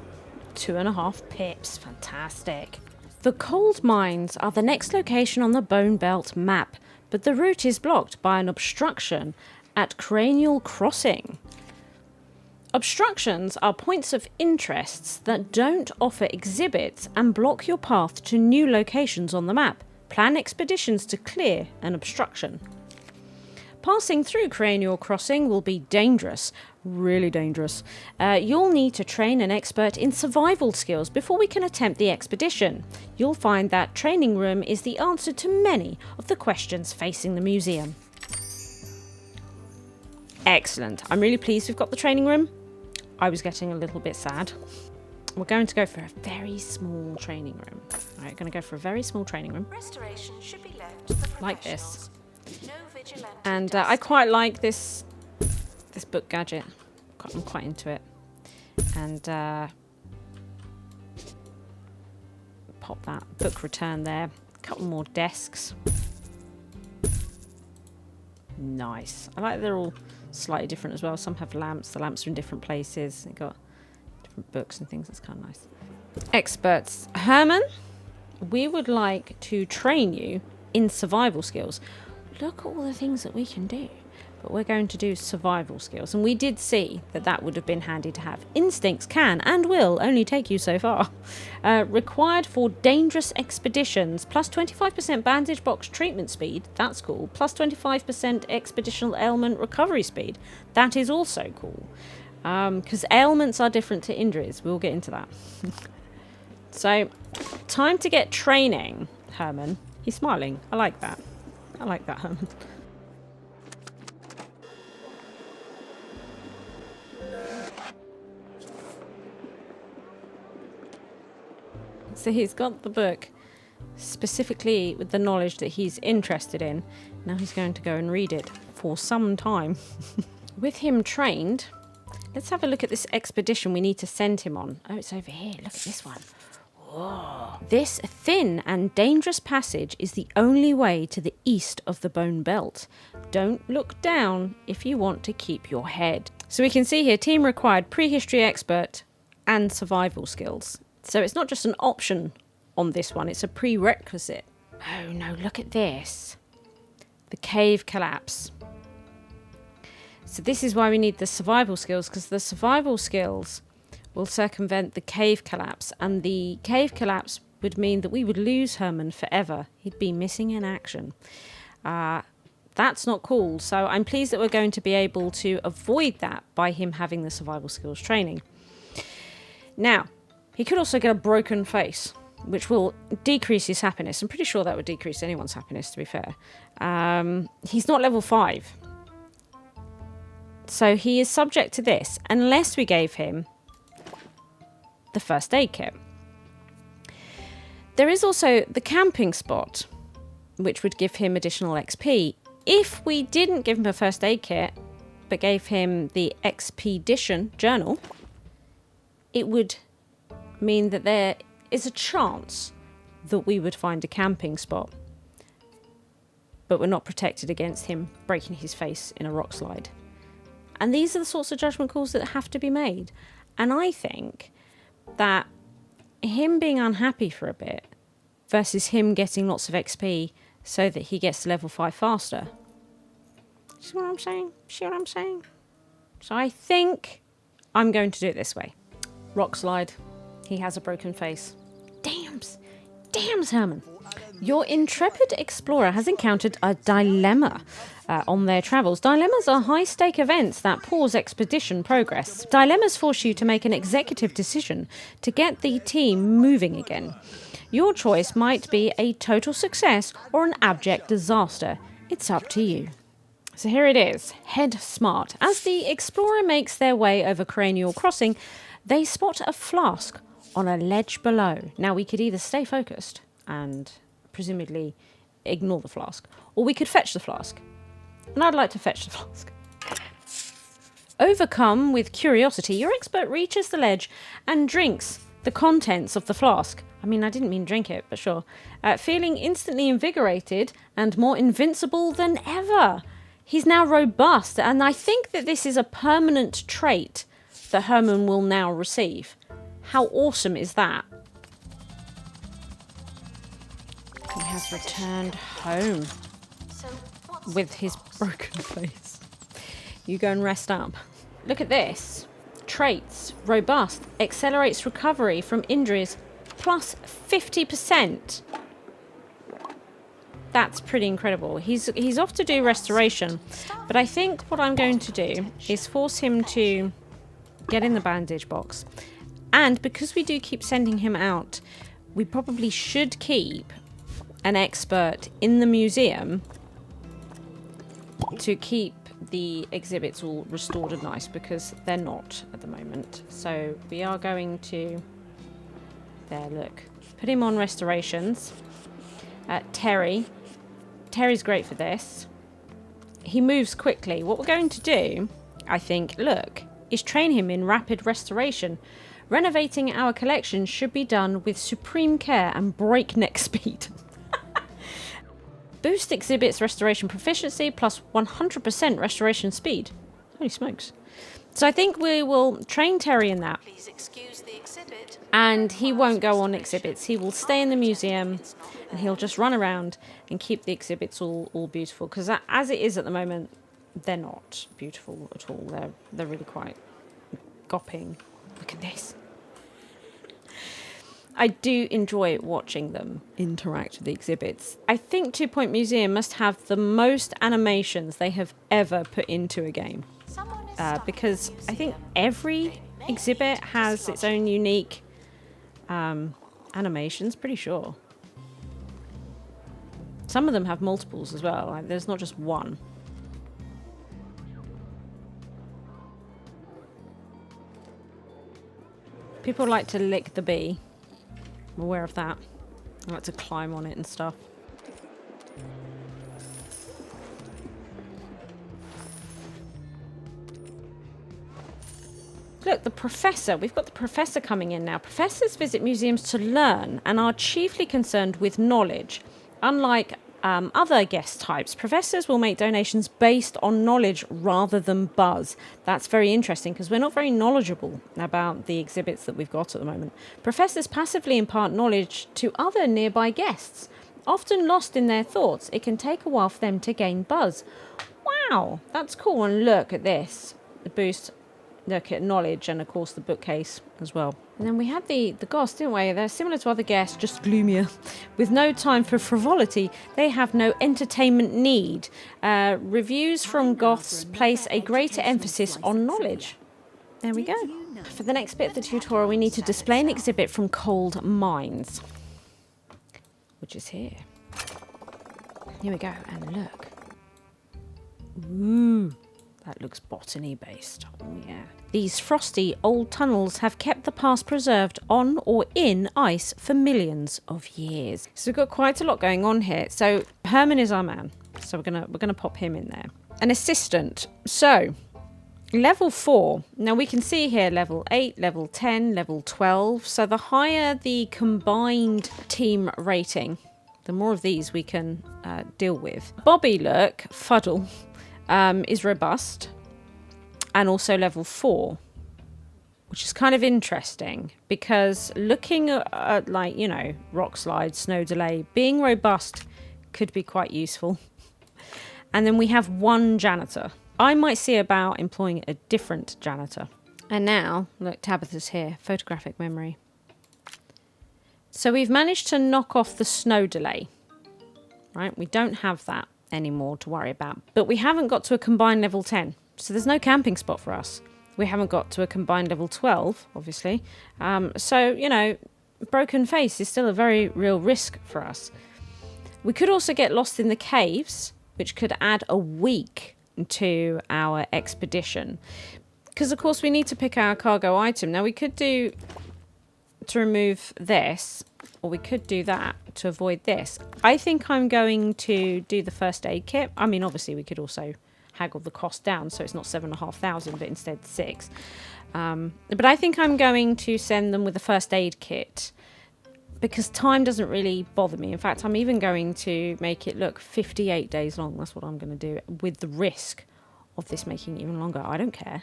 2.5 pips. Fantastic. The cold mines are the next location on the Bone Belt map, but the route is blocked by an obstruction at Cranial Crossing. Obstructions are points of interests that don't offer exhibits and block your path to new locations on the map. Plan expeditions to clear an obstruction. Passing through Cranial Crossing will be dangerous, really dangerous. You'll need to train an expert in survival skills before we can attempt the expedition. You'll find that training room is the answer to many of the questions facing the museum. Excellent. I'm really pleased we've got the training room. I was getting a little bit sad. We're going to go for a very small training room. All right, going to go for a very small training room. Restoration should be left to the Like this. professionals. No vigilante And dust. I quite like this book gadget. I'm quite into it. And pop that book return there. A couple more desks. Nice. I like they're all slightly different as well. Some have lamps. The lamps are in different places. They've got different books and things. That's kind of nice. Experts. Herman, we would like to train you in survival skills. Look at all the things that we can do. But we're going to do survival skills. And we did see that that would have been handy to have. Instincts can and will only take you so far. Required for dangerous expeditions. Plus 25% bandage box treatment speed. That's cool. Plus 25% expeditional ailment recovery speed. That is also cool. Because ailments are different to injuries. We'll get into that. So, time to get training, Herman. He's smiling. I like that. I like that, Herman. So he's got the book specifically with the knowledge that he's interested in. Now he's going to go and read it for some time. With him trained, let's have a look at this expedition we need to send him on. Oh, it's over here. Look at this one. Whoa. This thin and dangerous passage is the only way to the east of the Bone Belt. Don't look down if you want to keep your head. So we can see here, team required prehistory expert and survival skills. So it's not just an option on this one, it's a prerequisite. Oh no, look at this. The cave collapse. So this is why we need the survival skills, because the survival skills will circumvent the cave collapse, and the cave collapse would mean that we would lose Herman forever. He'd be missing in action. That's not cool, so I'm pleased that we're going to be able to avoid that by him having the survival skills training. Now, he could also get a broken face, which will decrease his happiness. I'm pretty sure that would decrease anyone's happiness, to be fair. He's not level 5. So he is subject to this, unless we gave him the first aid kit. There is also the camping spot, which would give him additional XP. If we didn't give him a first aid kit, but gave him the expedition journal, it would mean that there is a chance that we would find a camping spot, but we're not protected against him breaking his face in a rock slide. And these are the sorts of judgment calls that have to be made. And I think that him being unhappy for a bit versus him getting lots of XP so that he gets to level 5 faster. See what I'm saying? See what I'm saying? So I think I'm going to do it this way. Rock slide. He has a broken face. Damns, Herman. Your intrepid explorer has encountered a dilemma on their travels. Dilemmas are high-stake events that pause expedition progress. Dilemmas force you to make an executive decision to get the team moving again. Your choice might be a total success or an abject disaster. It's up to you. So here it is. Head smart. As the explorer makes their way over Cranial Crossing, they spot a flask on a ledge below. Now, we could either stay focused and presumably ignore the flask, or we could fetch the flask. And I'd like to fetch the flask. Overcome with curiosity, your expert reaches the ledge and drinks the contents of the flask. I mean, I didn't mean drink it, but sure. Feeling instantly invigorated and more invincible than ever. He's now robust, and I think that this is a permanent trait that Herman will now receive. How awesome is that? He has returned home So what's with his broken face. You go and rest up. Look at this. Traits. Robust. Accelerates recovery from injuries. Plus 50%. That's pretty incredible. He's off to do restoration. But I think what I'm going to do is force him to get in the bandage box. And because we do keep sending him out, we probably should keep an expert in the museum to keep the exhibits all restored and nice, because they're not at the moment. So we are going to, there, look, put him on restorations. Terry's great for this. He moves quickly. What we're going to do, I think, look, is train him in rapid restoration. Renovating our collection should be done with supreme care and breakneck speed. Boost exhibits restoration proficiency plus 100% restoration speed. Holy smokes. So I think we will train Terry in that. Please excuse the exhibit. And he won't go on exhibits. He will stay in the museum and he'll just run around and keep the exhibits all beautiful. Because as it is at the moment, they're not beautiful at all. They're really quite gopping. Look at this. I do enjoy watching them interact with the exhibits. I think 2 Point Museum must have the most animations they have ever put into a game. Someone is stuck Because in the I think museum. every exhibit has its own unique animations, pretty sure. Some of them have multiples as well. Like, there's not just one. People like to lick the bee. I'm aware of that. I like to climb on it and stuff. Look, the professor. We've got the professor coming in now. Professors visit museums to learn and are chiefly concerned with knowledge. Unlike other guest types, professors will make donations based on knowledge rather than buzz. That's very interesting because we're not very knowledgeable about the exhibits that we've got at the moment. Professors passively impart knowledge to other nearby guests. Often lost in their thoughts, it can take a while for them to gain buzz. Wow, that's cool. And look at this. The boost. Look at knowledge and, of course, the bookcase as well. And then we had the goths, didn't we? They're similar to other guests, just gloomier. With no time for frivolity, they have no entertainment need. Reviews from goths place a greater emphasis on knowledge. There we go. For the next bit of the tutorial, we need to display an exhibit from Cold Mines, which is here. Here we go, and look. Ooh. That looks botany based. Oh, yeah. These frosty old tunnels have kept the past preserved on or in ice for millions of years. So we've got quite a lot going on here. So Herman is our man. So we're gonna pop him in there. An assistant. So level 4. Now we can see here level 8, level 10, level 12. So the higher the combined team rating, the more of these we can deal with. Bobby, look, Fuddle. Is robust and also level 4, which is kind of interesting because looking at like, you know, rock slide, snow delay, being robust could be quite useful. And then we have one janitor. I might see about employing a different janitor. And now, look, Tabitha's here, photographic memory. So we've managed to knock off the snow delay, right? We don't have that anymore to worry about, but we haven't got to a combined level 10, so there's no camping spot for us. We haven't got to a combined level 12, obviously, so you know, broken face is still a very real risk for us. We could also get lost in the caves, which could add a week to our expedition, because of course we need to pick our cargo item. Now we could do to remove this, or we could do that to avoid this. I think I'm going to do the first aid kit. I mean, obviously we could also haggle the cost down so it's not 7,500 but instead 6. But I think I'm going to send them with the first aid kit because time doesn't really bother me. In fact, I'm even going to make it look 58 days long. That's what I'm going to do, with the risk of this making it even longer. I don't care.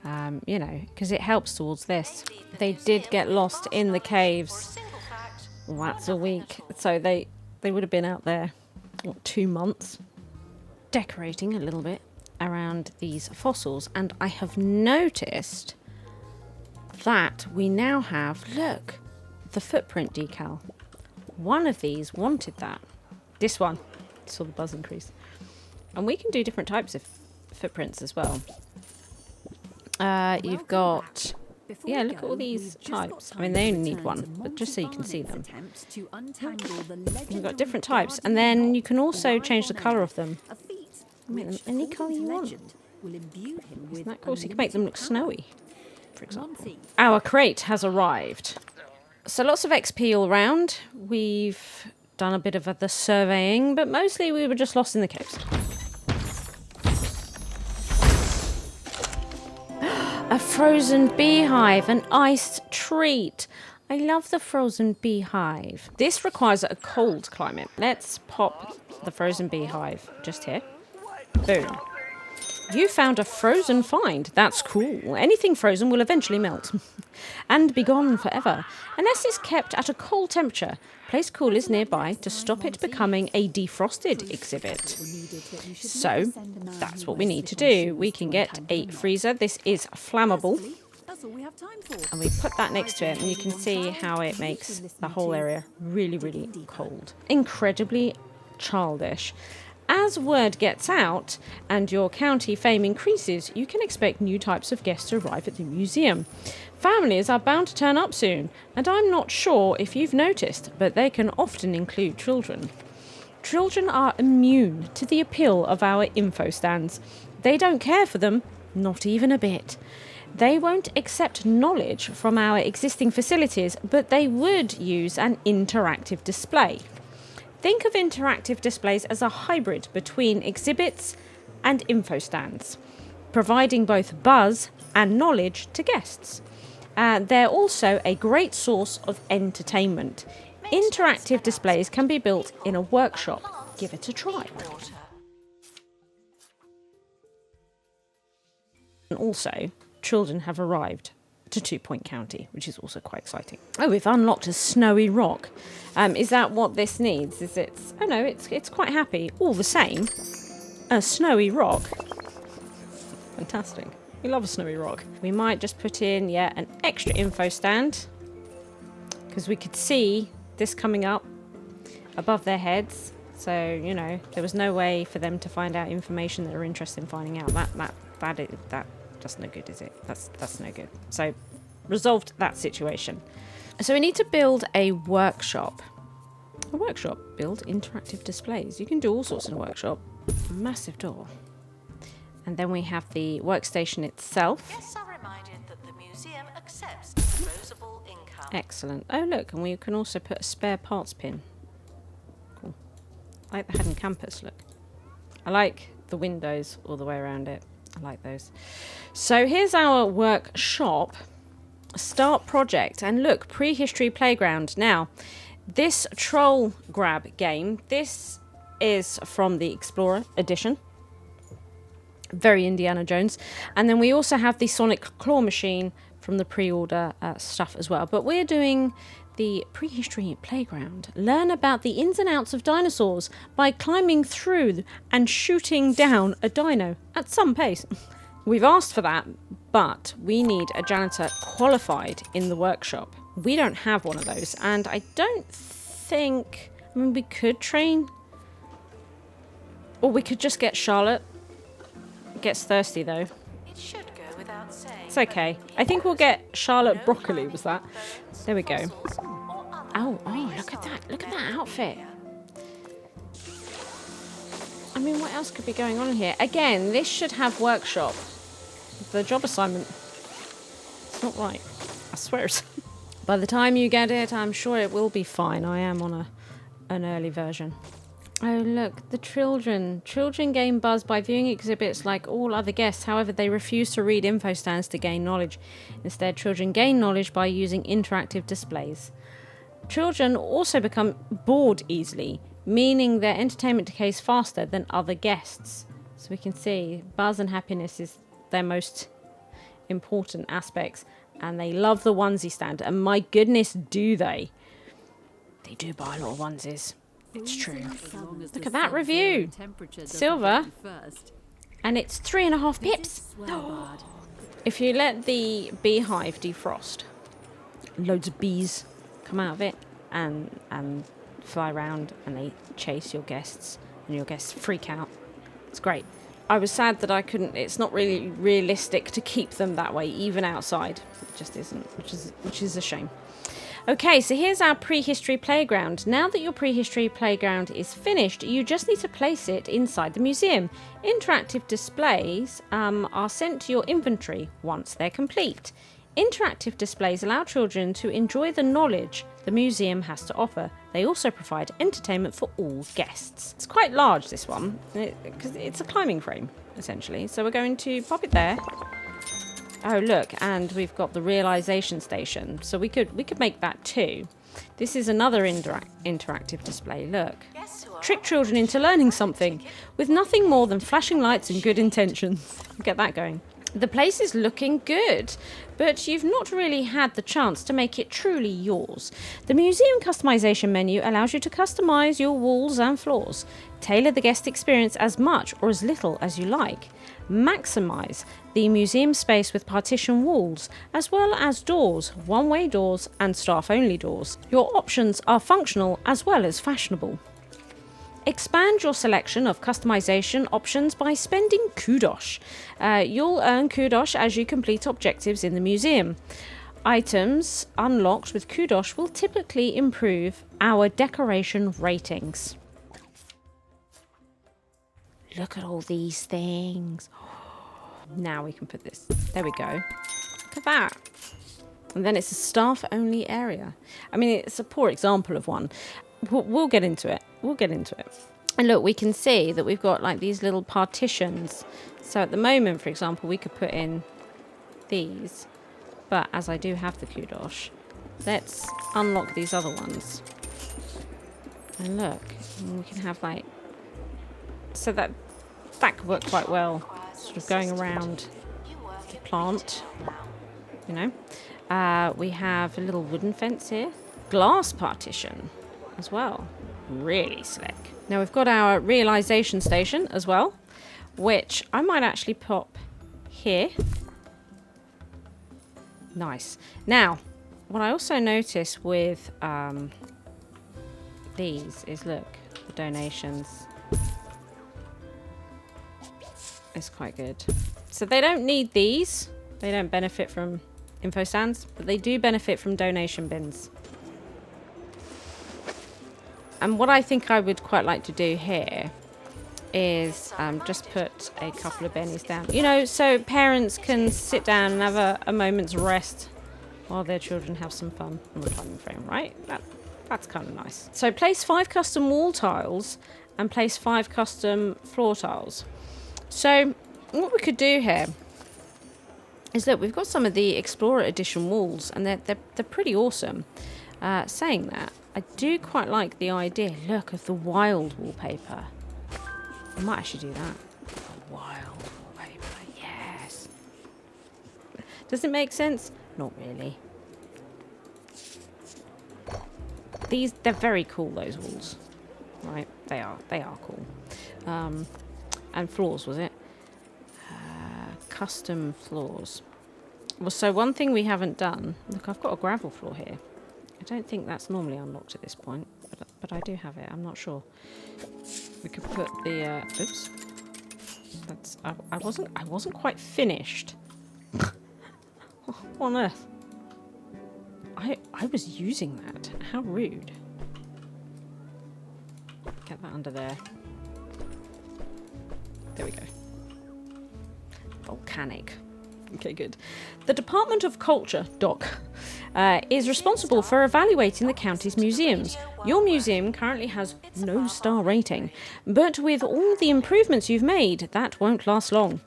You know, because it helps towards this. They did get lost in the caves once a week, so they would have been out there, what, 2 months, decorating a little bit around these fossils. And I have noticed that we now have, look, the footprint decal. One of these wanted that. This one saw the buzz increase. And we can do different types of footprints as well. You've got, yeah, look at all these types. I mean, they only need one, but just so you can see them. You've got different types, and then you can also change the colour of them. Make them any colour you want. Isn't that cool? So you can make them look snowy, for example. Our crate has arrived. So lots of XP all round. We've done a bit of the surveying, but mostly we were just lost in the caves. A frozen beehive, an iced treat. I love the frozen beehive. This requires a cold climate. Let's pop the frozen beehive just here. Boom. You found a frozen find. That's cool. Anything frozen will eventually melt and be gone forever, unless it's kept at a cold temperature. Place coolers nearby to stop it becoming a defrosted exhibit. So that's what we need to do. We can get a freezer. This is flammable. And we put that next to it, and you can see how it makes the whole area really, really cold. Incredibly childish. As word gets out and your county fame increases, you can expect new types of guests to arrive at the museum. Families are bound to turn up soon, and I'm not sure if you've noticed, but they can often include children. Children are immune to the appeal of our info stands. They don't care for them, not even a bit. They won't accept knowledge from our existing facilities, but they would use an interactive display. Think of interactive displays as a hybrid between exhibits and info stands, providing both buzz and knowledge to guests. They're also a great source of entertainment. Interactive displays can be built in a workshop. Give it a try. And also, children have arrived to 2 Point County, which is also quite exciting. Oh, we've unlocked a snowy rock. Is that what this needs? Is it? Oh no, it's quite happy. All the same, a snowy rock. Fantastic. We love a snowy rock. We might just put in, yeah, an extra info stand, because we could see this coming up above their heads. So, you know, there was no way for them to find out information that they're interested in finding out. That's no good, is it? That's no good. So, resolved that situation. So we need to build a workshop. A workshop. Build interactive displays. You can do all sorts in a workshop. Massive door. And then we have the workstation itself. Guests are reminded that the museum accepts disposable income. Excellent. Oh, look, and we can also put a spare parts pin. Cool. I like the hidden campus, look. I like the windows all the way around it. I like those. So here's our workshop. Start project. And look, Prehistory Playground. Now, this troll grab game, this is from the Explorer edition. Very Indiana Jones. And then we also have the Sonic Claw machine from the pre-order stuff as well. But we're doing the Prehistory Playground. Learn about the ins and outs of dinosaurs by climbing through and shooting down a dino at some pace. We've asked for that, but we need a janitor qualified in the workshop. We don't have one of those, and I don't think... I mean, we could train... Or we could just get Charlotte. Gets thirsty, though. It should go without saying. It's okay. I think we'll get Charlotte Broccoli, was that? There we go. Oh, look at that. Look at that outfit. I mean, what else could be going on here? Again, this should have workshop. The job assignment. It's not right. I swear it's... By the time you get it, I'm sure it will be fine. I am on an early version. Oh, look, the children. Children gain buzz by viewing exhibits like all other guests. However, they refuse to read info stands to gain knowledge. Instead, children gain knowledge by using interactive displays. Children also become bored easily, meaning their entertainment decays faster than other guests. So we can see buzz and happiness is their most important aspects, and they love the onesie stand. And my goodness, do they? They do buy a lot of onesies. It's true. Look at that review. Silver. And it's 3.5 pips. If you let the beehive defrost, loads of bees come out of it and fly around, and they chase your guests, and your guests freak out. It's great. I was sad that I couldn't. It's not really realistic to keep them that way, even outside. It just isn't, which is a shame. Okay, so here's our prehistory playground. Now that your prehistory playground is finished, you just need to place it inside the museum. Interactive displays are sent to your inventory once they're complete. Interactive displays allow children to enjoy the knowledge the museum has to offer. They also provide entertainment for all guests. It's quite large, this one, because it's a climbing frame, essentially. So we're going to pop it there. Oh, look, and we've got the realization station. So we could make that too. This is another interactive display. Look. Trick children into learning something with nothing more than flashing lights and good intentions. Get that going. The place is looking good, but you've not really had the chance to make it truly yours. The museum customization menu allows you to customize your walls and floors. Tailor the guest experience as much or as little as you like. Maximize the museum space with partition walls, as well as doors, one-way doors and staff-only doors. Your options are functional as well as fashionable. Expand your selection of customization options by spending kudosh. You'll earn kudosh as you complete objectives in the museum. Items unlocked with kudosh will typically improve our decoration ratings. Look at all these things. Now we can put this. There we go. Look at that. And then it's a staff-only area. I mean, it's a poor example of one. We'll get into it. We'll get into it. And look, we can see that we've got like these little partitions. So at the moment, for example, we could put in these. But as I do have the kudosh, let's unlock these other ones. And look, we can have like... So that could work quite well. Sort of going around the plant, you know. We have a little wooden fence here. Glass partition as well. Really slick. Now we've got our realization station as well, which I might actually pop here. Nice. Now, what I also notice with these is, look, the donations. It's quite good. So they don't need these. They don't benefit from info stands, but they do benefit from donation bins. And what I think I would quite like to do here is just put a couple of bennies down. You know, so parents can sit down and have a moment's rest while their children have some fun on the climbing frame, right? That's kind of nice. So place 5 custom wall tiles and place 5 custom floor tiles. So what we could do here is, look, we've got some of the Explorer Edition walls, and they're pretty awesome. Saying that, I do quite like the idea, look, of the wild wallpaper. I might actually do that. The wild wallpaper, yes. Does it make sense? Not really. They're very cool, those walls. Right, they are cool. And floors, was it? Custom floors. Well, so one thing we haven't done... Look, I've got a gravel floor here. I don't think that's normally unlocked at this point, but I do have it. I'm not sure. We could put the... oops. That's... I wasn't quite finished. What on earth? I was using that. How rude. Get that under there. There we go. Volcanic. Okay, good. The Department of Culture, DOC, is responsible for evaluating the county's museums. Your museum currently has no star rating, but with all the improvements you've made, that won't last long.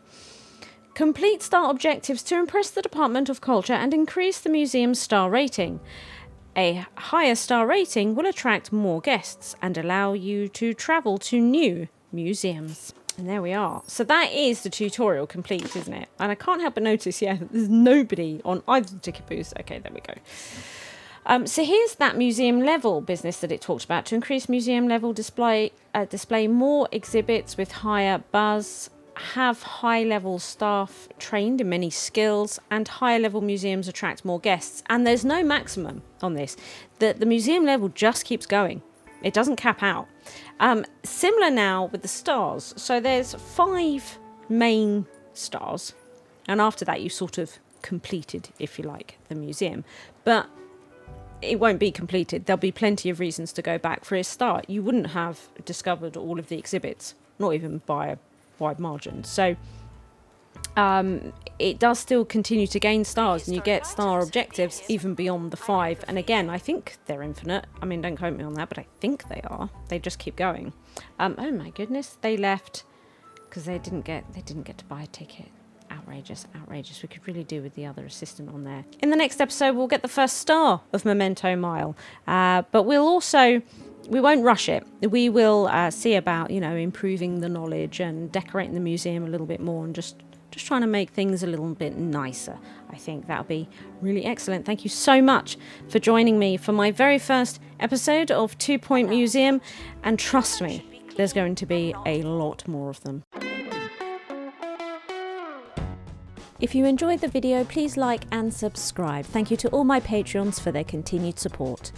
Complete star objectives to impress the Department of Culture and increase the museum's star rating. A higher star rating will attract more guests and allow you to travel to new museums. And there we are. So that is the tutorial complete, isn't it? And I can't help but notice, yeah, there's nobody on either ticket booths. Okay, there we go. So here's that museum level business that it talked about. To increase museum level display more exhibits with higher buzz, have high level staff trained in many skills, and higher level museums attract more guests. And there's no maximum on this. The museum level just keeps going. It doesn't cap out. Similar now with the stars. So there's 5 main stars. And after that, you sort of completed, if you like, the museum. But it won't be completed. There'll be plenty of reasons to go back for a start. You wouldn't have discovered all of the exhibits, not even by a wide margin. So it does still continue to gain stars, and you get star objectives even beyond the 5. And again, I think they're infinite. I mean, don't quote me on that, but I think they are. They just keep going. Oh my goodness, they left because they didn't get to buy a ticket. Outrageous. We could really do with the other assistant on there. In the next episode, we'll get the first star of Memento Mile, but we won't rush it. We will see about, improving the knowledge and decorating the museum a little bit more, and just trying to make things a little bit nicer. I think that'll be really excellent. Thank you so much for joining me for my very first episode of 2 Point Museum, and trust me, there's going to be a lot more of them. If you enjoyed the video, please like and subscribe. Thank you to all my Patreons for their continued support.